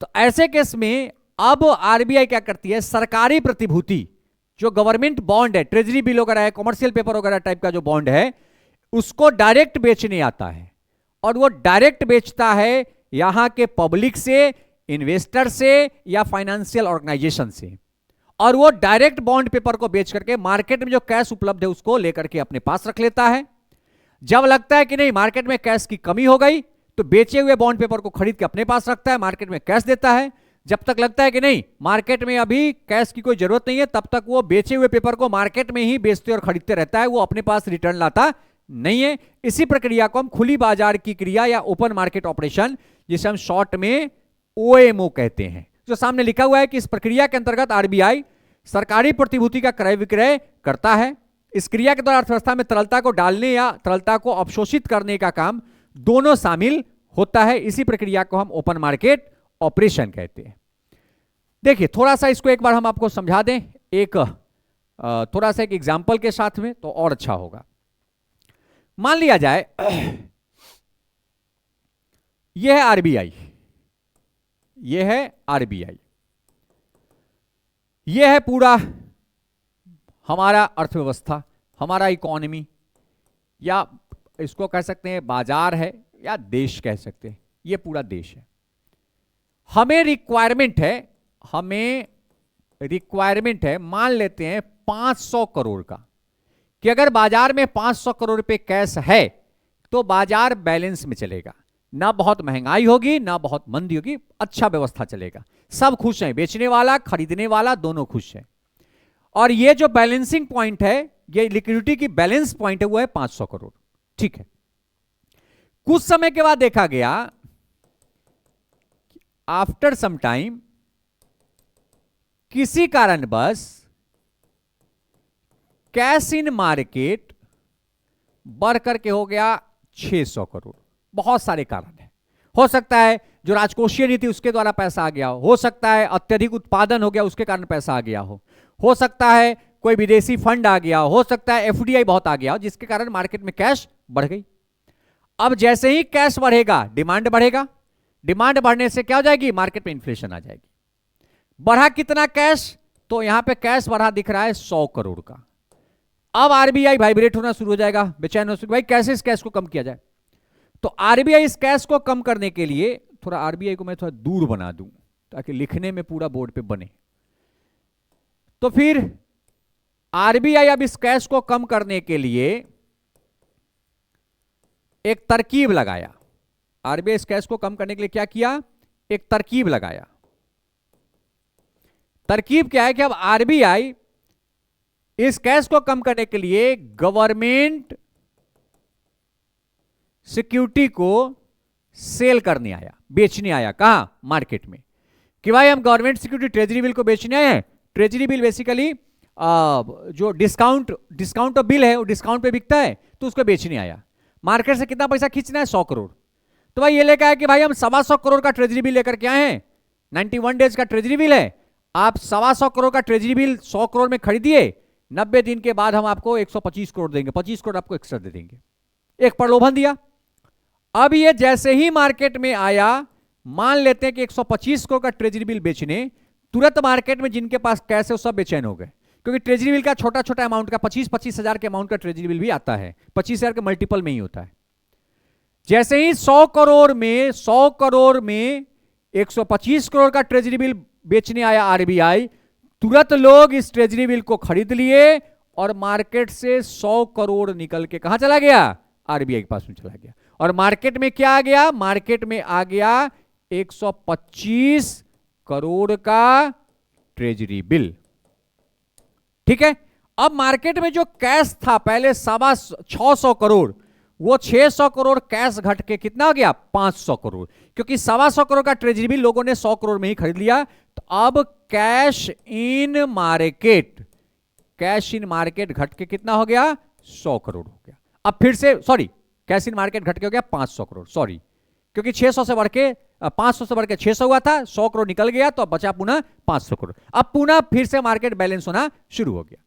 तो ऐसे केस में अब आरबीआई क्या करती है? सरकारी प्रतिभूति, जो गवर्नमेंट बॉन्ड है, ट्रेजरी बिल वगैरह है, कॉमर्शियल पेपर वगैरह टाइप का जो बॉन्ड है, उसको डायरेक्ट बेचने आता है। और वो डायरेक्ट बेचता है यहां के पब्लिक से, इन्वेस्टर से या फाइनेंशियल ऑर्गेनाइजेशन से, और वो डायरेक्ट बॉन्ड पेपर को बेच करके मार्केट में जो कैश उपलब्ध है उसको लेकर के अपने पास रख लेता है। जब लगता है कि नहीं मार्केट में कैश की कमी हो गई तो बेचे हुए बॉन्ड पेपर को खरीद के अपने पास रखता है, मार्केट में कैश देता है। जब तक लगता है कि नहीं मार्केट में अभी कैश की कोई जरूरत नहीं है, तब तक वो बेचे हुए पेपर को मार्केट में ही बेचते और खरीदते रहता है, वो अपने पास रिटर्न लाता नहीं है। इसी प्रक्रिया को हम खुली बाजार की क्रिया या ओपन मार्केट ऑपरेशन, जिसे हम शॉर्ट में ओएमओ कहते हैं, जो सामने लिखा हुआ है कि इस प्रक्रिया के अंतर्गत आरबीआई सरकारी प्रतिभूति का क्रय विक्रय करता है। इस क्रिया के द्वारा अर्थव्यवस्था में तरलता को डालने या तरलता को अवशोषित करने का काम दोनों शामिल होता है। इसी प्रक्रिया को हम ओपन मार्केट ऑपरेशन कहते हैं। देखिए थोड़ा सा इसको एक बार हम आपको समझा दें, एक थोड़ा सा एक एग्जाम्पल के साथ में, तो और अच्छा होगा। मान लिया जाए यह है आरबीआई, यह है आरबीआई, यह है पूरा हमारा अर्थव्यवस्था, हमारा इकोनॉमी, या इसको कह सकते हैं बाजार है या देश कह सकते हैं, यह पूरा देश है। हमें रिक्वायरमेंट है, मान लेते हैं 500 करोड़ का, कि अगर बाजार में 500 करोड़ रुपए कैश है तो बाजार बैलेंस में चलेगा, ना बहुत महंगाई होगी ना बहुत मंदी होगी, अच्छा व्यवस्था चलेगा, सब खुश हैं, बेचने वाला खरीदने वाला दोनों खुश हैं। और ये जो बैलेंसिंग पॉइंट है, ये लिक्विडिटी की बैलेंस पॉइंट है, वो है 500 करोड़। ठीक है, कुछ समय के बाद देखा गया आफ्टर सम टाइम किसी कारणवश कैश इन मार्केट बढ़ करके हो गया 600 करोड़। बहुत सारे कारण हैं, हो सकता है जो राजकोषीय नीति उसके द्वारा पैसा आ गया हो सकता है अत्यधिक उत्पादन हो गया उसके कारण पैसा आ गया हो सकता है कोई विदेशी फंड आ गया हो सकता है एफडीआई बहुत आ गया हो, जिसके कारण मार्केट में कैश बढ़ गई। अब जैसे ही कैश बढ़ेगा डिमांड बढ़ेगा, डिमांड बढ़ने से क्या हो जाएगी, मार्केट में इन्फ्लेशन आ जाएगी। बढ़ा कितना कैश, तो यहां पे कैश बढ़ा दिख रहा है 100 करोड़ का। अब आरबीआई वाइब्रेट होना शुरू हो जाएगा, बेचैन हो शुरू, भाई कैसे इस कैश को कम किया जाए। तो आरबीआई इस कैश को कम करने के लिए, थोड़ा आरबीआई को मैं थोड़ा दूर बना दूं ताकि लिखने में पूरा बोर्ड पे बने, तो फिर आरबीआई अब इस कैश को कम करने के लिए एक तरकीब लगाया। आरबीआई इस कैश को कम करने के लिए क्या किया, एक तरकीब लगाया। तरकीब क्या है कि अब आरबीआई इस कैश को कम करने के लिए गवर्नमेंट सिक्योरिटी को सेल करने आया, बेचने आया। कहां, मार्केट में, कि भाई हम गवर्नमेंट सिक्योरिटी ट्रेजरी बिल को बेचने आए हैं। ट्रेजरी बिल बेसिकली जो डिस्काउंट ऑफ बिल है वो डिस्काउंट पे बिकता है, तो उसको बेचने आया। मार्केट से कितना पैसा खींचना है, 100 करोड़। तो भाई ये लेकर आया कि भाई हम 125 करोड़ का ट्रेजरी बिल लेकर के आए हैं, 91 डेज का ट्रेजरी बिल है, आप 125 करोड़ का ट्रेजरी बिल 100 करोड़ में खरीदिए, 90 दिन के बाद हम आपको 125 करोड़ देंगे, 25 करोड़ आपको एक्स्ट्रा दे देंगे। एक प्रलोभन दिया। अब ये जैसे ही मार्केट में आया, मान लेते हैं कि 125 करोड़ का ट्रेजरी बिल बेचने, तुरंत मार्केट में जिनके पास कैश है वो सब बेचैन हो गए, क्योंकि ट्रेजरी बिल का छोटा छोटा अमाउंट का 25-25 हजार के अमाउंट का ट्रेजरी बिल भी आता है, 25 हजार के मल्टीपल में ही होता है। जैसे ही 100 करोड़ में 125 करोड़ का ट्रेजरी बिल बेचने आया आरबीआई, तुरंत लोग इस ट्रेजरी बिल को खरीद लिए और मार्केट से 100 करोड़ निकल के कहां चला गया, आरबीआई के पास में चला गया। और मार्केट में क्या आ गया, मार्केट में आ गया 125 करोड़ का ट्रेजरी बिल। ठीक है, अब मार्केट में जो कैश था पहले 600 करोड़, वो 600 करोड़ कैश घट के कितना हो गया, 500 करोड़, क्योंकि 125 करोड़ का ट्रेजरी बिल लोगों ने 100 करोड़ में ही खरीद लिया। तो अब कैश इन मार्केट घट के कितना हो गया, 100 करोड़ हो गया। अब फिर से कैश इन मार्केट घट के हो गया 500 करोड़, क्योंकि 600 से बढ़ के 500 से बढ़ के 600 हुआ था, 100 करोड़ निकल गया, तो अब बचा पुनः 500 करोड़। अब पुनः फिर से मार्केट बैलेंस होना शुरू हो गया।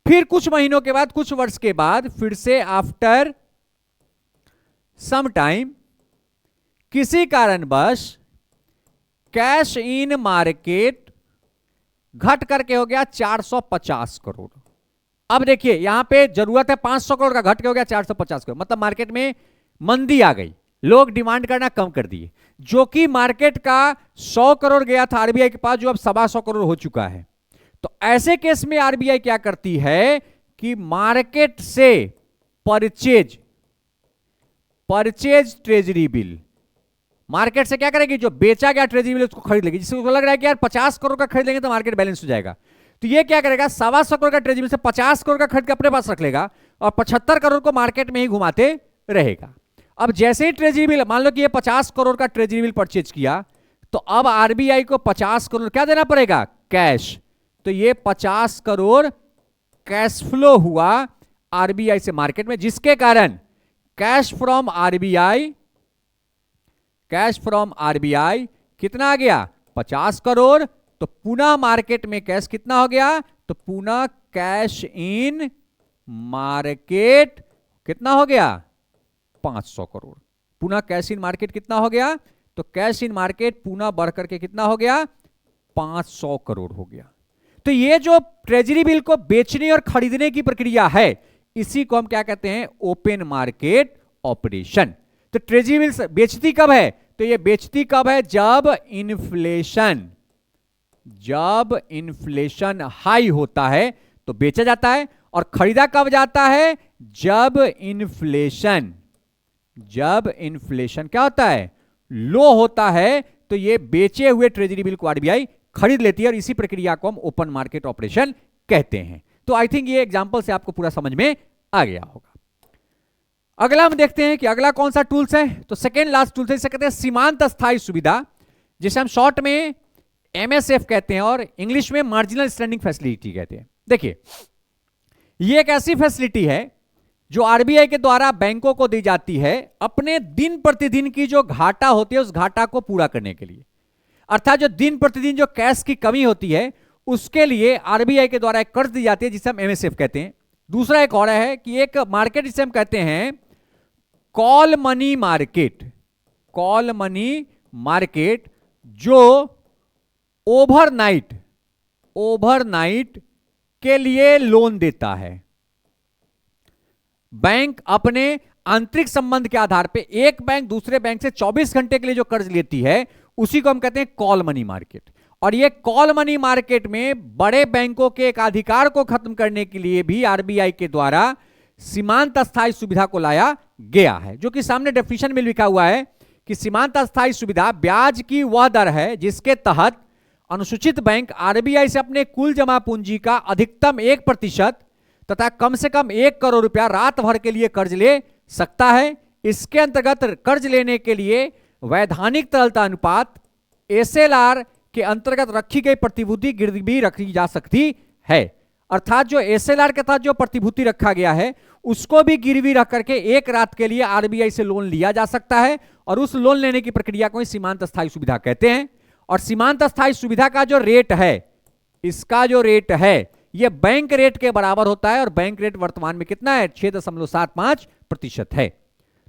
फिर कुछ महीनों के बाद, कुछ वर्ष के बाद, फिर से आफ्टर सम टाइम किसी कारणवश कैश इन मार्केट घट करके हो गया 450 करोड़। अब देखिए यहां पे जरूरत है 500 करोड़ का, घट के हो गया 450 करोड़, मतलब मार्केट में मंदी आ गई। लोग डिमांड करना कम कर दिए, जो कि मार्केट का 100 करोड़ गया था आरबीआई के पास, जो अब 125 करोड़ हो चुका है। तो ऐसे केस में आरबीआई क्या करती है कि मार्केट से परचेज ट्रेजरी बिल, मार्केट से क्या करेगी, जो बेचा गया ट्रेजरी बिल उसको खरीद लेगी। जिसको लग रहा है कि यार 50 करोड़ का खरीद लेंगे तो मार्केट बैलेंस हो जाएगा, तो ये क्या करेगा, 125 करोड़ का ट्रेजरी बिल से 50 करोड़ का खरीद के अपने पास रख लेगा और 75 करोड़ को मार्केट में ही घुमाते रहेगा। अब जैसे ही ट्रेजरी बिल, मान लो कि ये 50 करोड़ का ट्रेजरी बिल परचेज किया, तो अब आरबीआई को 50 करोड़ क्या देना पड़ेगा, कैश। तो ये 50 करोड़ कैश फ्लो हुआ आरबीआई से मार्केट में, जिसके कारण कैश फ्रॉम आरबीआई कितना आ गया, 50 करोड़। तो पुनः मार्केट में कैश कितना हो गया, तो पुनः कैश इन मार्केट कितना हो गया, 500 करोड़। पुनः कैश इन मार्केट कितना हो गया, तो कैश इन मार्केट पुनः बढ़ करके कितना हो गया, 500 करोड़ हो गया। तो ये जो ट्रेजरी बिल को बेचने और खरीदने की प्रक्रिया है, इसी को हम क्या कहते हैं, ओपन मार्केट ऑपरेशन। तो ट्रेजरी बिल बेचती कब है, तो ये बेचती कब है, जब इन्फ्लेशन हाई होता है तो बेचा जाता है, और खरीदा कब जाता है, जब इन्फ्लेशन क्या होता है, लो होता है। तो ये बेचे हुए ट्रेजरी बिल को आरबीआई खरीद लेती है, और इसी प्रक्रिया को हम ओपन मार्केट ऑपरेशन कहते हैं। तो आई थिंक ये एग्जांपल से आपको पूरा समझ में आ गया होगा। अगला हम देखते हैं कि अगला कौन सा टूल्स है, तो सेकेंड लास्ट टूल्स है, इसे कहते हैं सीमांत स्थायी सुविधा, जिसे हम शॉर्ट में एमएसएफ कहते हैं और इंग्लिश में मार्जिनल स्टैंडिंग फैसिलिटी कहते हैं। देखिए, ये एक ऐसी फैसिलिटी है जो आरबीआई के द्वारा बैंकों को दी जाती है अपने दिन प्रतिदिन की जो घाटा होती है उस घाटा को पूरा करने के लिए। अर्थात जो दिन प्रतिदिन जो कैश की कमी होती है उसके लिए आरबीआई के द्वारा एक कर्ज दी जाती है जिसे हम एमएसएफ कहते हैं। दूसरा एक और है कि एक मार्केट जिसे हम कहते हैं कॉल मनी मार्केट, जो ओवरनाइट के लिए लोन देता है। बैंक अपने आंतरिक संबंध के आधार पे एक बैंक दूसरे बैंक से 24 घंटे के लिए जो कर्ज लेती है उसी को हम कहते हैं कॉल मनी मार्केट। और ये कॉल मनी मार्केट में बड़े बैंकों के एक अधिकार को खत्म करने के लिए भी आरबीआई के द्वारा सीमांत अस्थायी सुविधा को लाया गया है, जो कि सामने डेफिनेशन में लिखा हुआ है कि सीमांत अस्थायी सुविधा ब्याज की वह दर है जिसके तहत अनुसूचित बैंक आरबीआई से अपने कुल जमा पूंजी का अधिकतम 1% तथा कम से कम 1 करोड़ रुपया रात भर के लिए कर्ज ले सकता है। इसके अंतर्गत कर्ज लेने के लिए वैधानिक तरलता अनुपात एसएलआर के अंतर्गत रखी गई प्रतिभूति गिरवी रखी जा सकती है। अर्थात जो एसएलआर के तहत जो प्रतिभूति रखा गया है उसको भी गिरवी रख करके एक रात के लिए आरबीआई से लोन लिया जा सकता है, और उस लोन लेने की प्रक्रिया को सीमांत अस्थायी सुविधा कहते हैं। और सीमांत अस्थायी सुविधा का जो रेट है, इसका जो रेट है यह बैंक रेट के बराबर होता है, और बैंक रेट वर्तमान में कितना है, 6.75% है।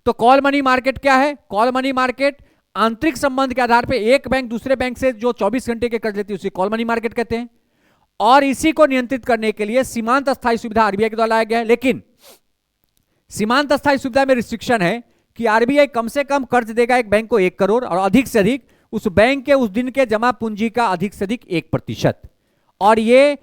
तो कॉल मनी मार्केट क्या है, कॉल मनी मार्केट आंतरिक संबंध के आधार पर एक बैंक दूसरे बैंक से जो 24 घंटे के कर्ज लेती है उसे कॉल मनी मार्केट कहते हैं। और इसी को नियंत्रित करने के लिए सीमांत अस्थायी सुविधा आरबीआई के द्वारा लाया गया है। लेकिन सीमांत अस्थायी सुविधा में रिस्ट्रिक्शन है कि आरबीआई कम से कम कर्ज देगा एक बैंक को 1 करोड़, और अधिक से अधिक उस बैंक के उस दिन के जमा पूंजी का अधिक से अधिक 1%। और ये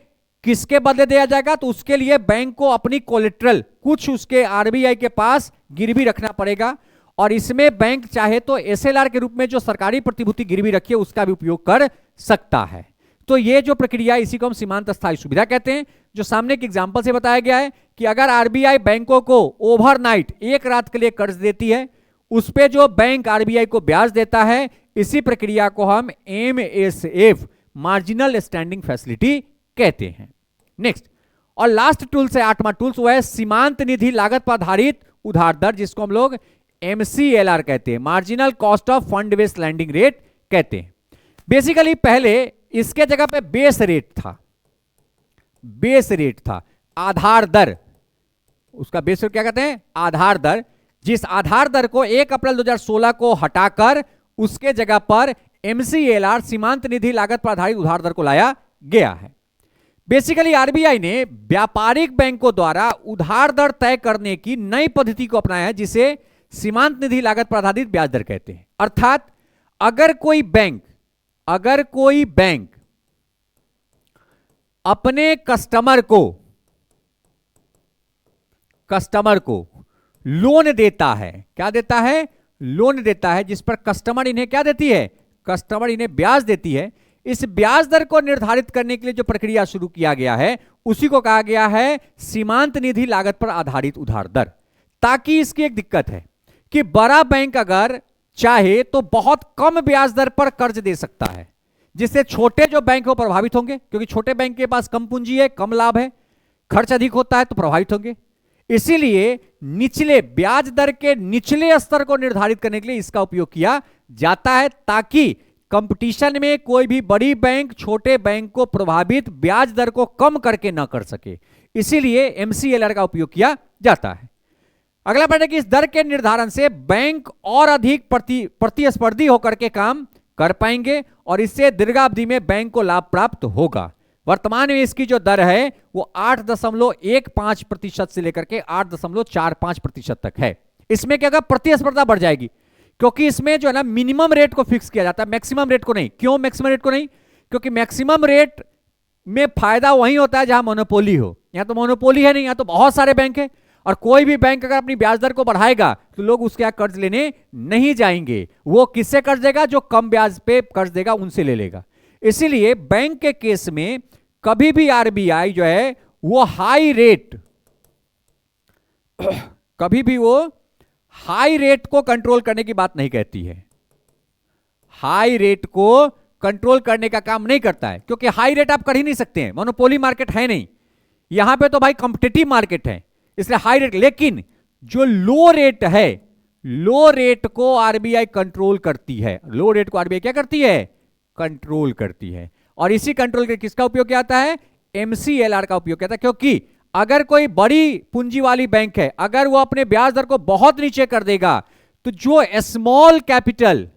किसके बदले दिया जाएगा, तो उसके लिए बैंक को अपनी कोलेट्रल कुछ उसके आरबीआई के पास गिरवी रखना पड़ेगा, और इसमें बैंक चाहे तो एसएलआर के रूप में जो सरकारी प्रतिभूति गिरवी रखी है उसका भी उपयोग कर सकता है। तो ये जो प्रक्रिया इसी को हम सीमांत अस्थायी सुविधा कहते हैं, जो सामने के एग्जांपल से बताया गया है कि अगर आरबीआई बैंकों को ओवरनाइट एक रात के लिए कर्ज देती है, उस पे जो बैंक आरबीआई को ब्याज देता है, इसी प्रक्रिया को हम एमएसएफ मार्जिनल स्टैंडिंग फैसिलिटी कहते हैं। नेक्स्ट और लास्ट टूल्स है 8वां टूल्स, वो है सीमांत निधि लागत पर आधारित उधार दर, जिसको हम लोग एमसीएलआर कहते हैं, marginal cost of fund based landing rate कहते हैं। बेसिकली पहले इसके जगह पे बेस रेट था, आधार दर, उसका बेस रेट क्या कहते हैं, आधार दर, जिस आधार दर को 1 अप्रैल 2016 को हटाकर उसके जगह पर एमसीएलआर सीमांत निधि लागत पर आधारित उधार दर को लाया गया है। बेसिकली आरबीआई ने व्यापारिक बैंकों द्वारा उधार दर तय करने की नई पद्धति को अपनाया है, जिसे सीमांत निधि लागत पर आधारित ब्याज दर कहते हैं। अर्थात अगर कोई बैंक अपने कस्टमर को लोन देता है, क्या देता है? लोन देता है, जिस पर कस्टमर इन्हें क्या देती है? कस्टमर इन्हें ब्याज देती है। इस ब्याज दर को निर्धारित करने के लिए जो प्रक्रिया शुरू किया गया है उसी को कहा गया है सीमांत निधि लागत पर आधारित उधार दर। ताकि इसकी एक दिक्कत है कि बड़ा बैंक अगर चाहे तो बहुत कम ब्याज दर पर कर्ज दे सकता है, जिससे छोटे जो बैंक हो प्रभावित होंगे, क्योंकि छोटे बैंक के पास कम पूंजी है, कम लाभ है, खर्च अधिक होता है तो प्रभावित होंगे। इसीलिए निचले ब्याज दर के निचले स्तर को निर्धारित करने के लिए इसका उपयोग किया जाता है, ताकि कंपटीशन में कोई भी बड़ी बैंक छोटे बैंक को प्रभावित ब्याज दर को कम करके ना कर सके। इसीलिए MCLR का उपयोग किया जाता है। अगला पॉइंट है कि इस दर के निर्धारण से बैंक और अधिक प्रतिस्पर्धी होकर के काम कर पाएंगे और इससे दीर्घावधि में बैंक को लाभ प्राप्त होगा। वर्तमान में इसकी जो दर है वो 8.15% से लेकर के 8.45% तक है। इसमें क्या होगा? प्रतिस्पर्धा बढ़ जाएगी, क्योंकि इसमें जो है ना मिनिमम रेट को फिक्स किया जाता है, मैक्सिमम रेट को नहीं। क्यों मैक्सिमम रेट को नहीं? क्योंकि मैक्सिमम रेट में फायदा वहीं होता है जहां मोनोपोली हो। यहां तो मोनोपोली है नहीं, यहां तो बहुत सारे बैंक है और कोई भी बैंक अगर अपनी ब्याज दर को बढ़ाएगा तो लोग उसके यहां कर्ज लेने नहीं जाएंगे। वो किससे कर्ज देगा? जो कम ब्याज पे कर्ज देगा उनसे ले लेगा। इसीलिए बैंक के केस में कभी भी RBI जो है वो हाई रेट को कंट्रोल करने की बात नहीं कहती है। हाई रेट को कंट्रोल करने का काम नहीं करता है, क्योंकि हाई रेट आप कर ही नहीं सकते हैं, मोनोपोली मार्केट है नहीं। यहां पे तो भाई कॉम्पिटिटिव मार्केट है, इसलिए हाई रेट। लेकिन जो लो रेट है, लो रेट को RBI कंट्रोल करती है। लो रेट को RBI क्या करती है? कंट्रोल करती है। और इसी कंट्रोल के किसका उपयोग किया जाता है? MCLR का उपयोग किया जाता है। क्योंकि अगर कोई बड़ी पूंजी वाली बैंक है, अगर वो अपने ब्याज दर को बहुत नीचे कर देगा तो जो स्मॉल कैपिटल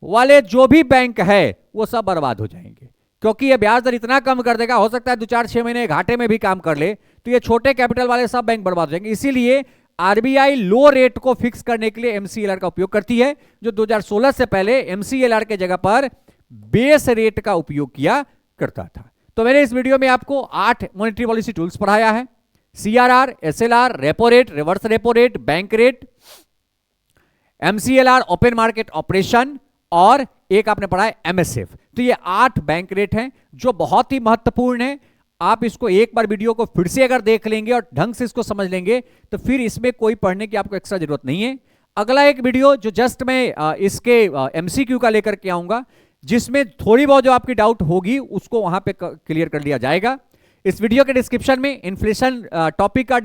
वाले जो भी बैंक है वो सब बर्बाद हो जाएंगे, क्योंकि ये ब्याज दर इतना कम कर देगा, हो सकता है 2-4-6 महीने घाटे में भी काम कर ले, तो ये छोटे कैपिटल वाले सब बैंक बर्बाद हो जाएंगे। इसीलिए RBI लो रेट को फिक्स करने के लिए MCLR का उपयोग करती है, जो 2016 से पहले MCLR के जगह पर बेस रेट का उपयोग किया करता था। तो मैंने इस वीडियो में आपको 8 मॉनेटरी पॉलिसी टूल्स पढ़ाया है। CRR, SLR, repo rate, reverse repo rate, bank rate, MCLR, open market operation, और एक आपने पढ़ा है MSF। तो ये 8 बैंक रेट हैं जो बहुत ही महत्वपूर्ण है। आप इसको एक बार वीडियो को फिर से अगर देख लेंगे और ढंग से इसको समझ लेंगे तो फिर इसमें कोई पढ़ने की आपको एक्स्ट्रा जरूरत नहीं है। अगला एक वीडियो जो जस्ट मैं इसके MCQ का लेकर के आऊंगा, जिसमें थोड़ी बहुत जो आपकी डाउट होगी उसको वहां पे क्लियर कर लिया जाएगा। इस वीडियो के डिस्क्रिप्शन में इन्फ्लेशन टॉपिक का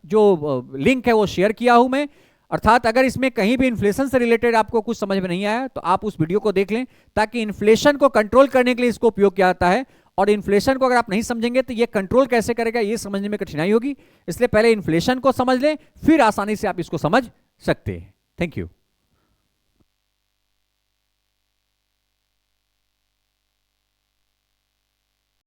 जो लिंक है वो शेयर किया हूं मैं। अर्थात अगर इसमें कहीं भी इन्फ्लेशन से रिलेटेड आपको कुछ समझ में नहीं आया तो आप उस वीडियो को देख लें, ताकि इन्फ्लेशन को कंट्रोल करने के लिए इसको उपयोग किया जाता है। और इन्फ्लेशन को अगर आप नहीं समझेंगे तो ये कंट्रोल कैसे करेगा ये समझने में कठिनाई होगी। इसलिए पहले इन्फ्लेशन को समझ लें, फिर आसानी से आप इसको समझ सकते हैं। Thank you.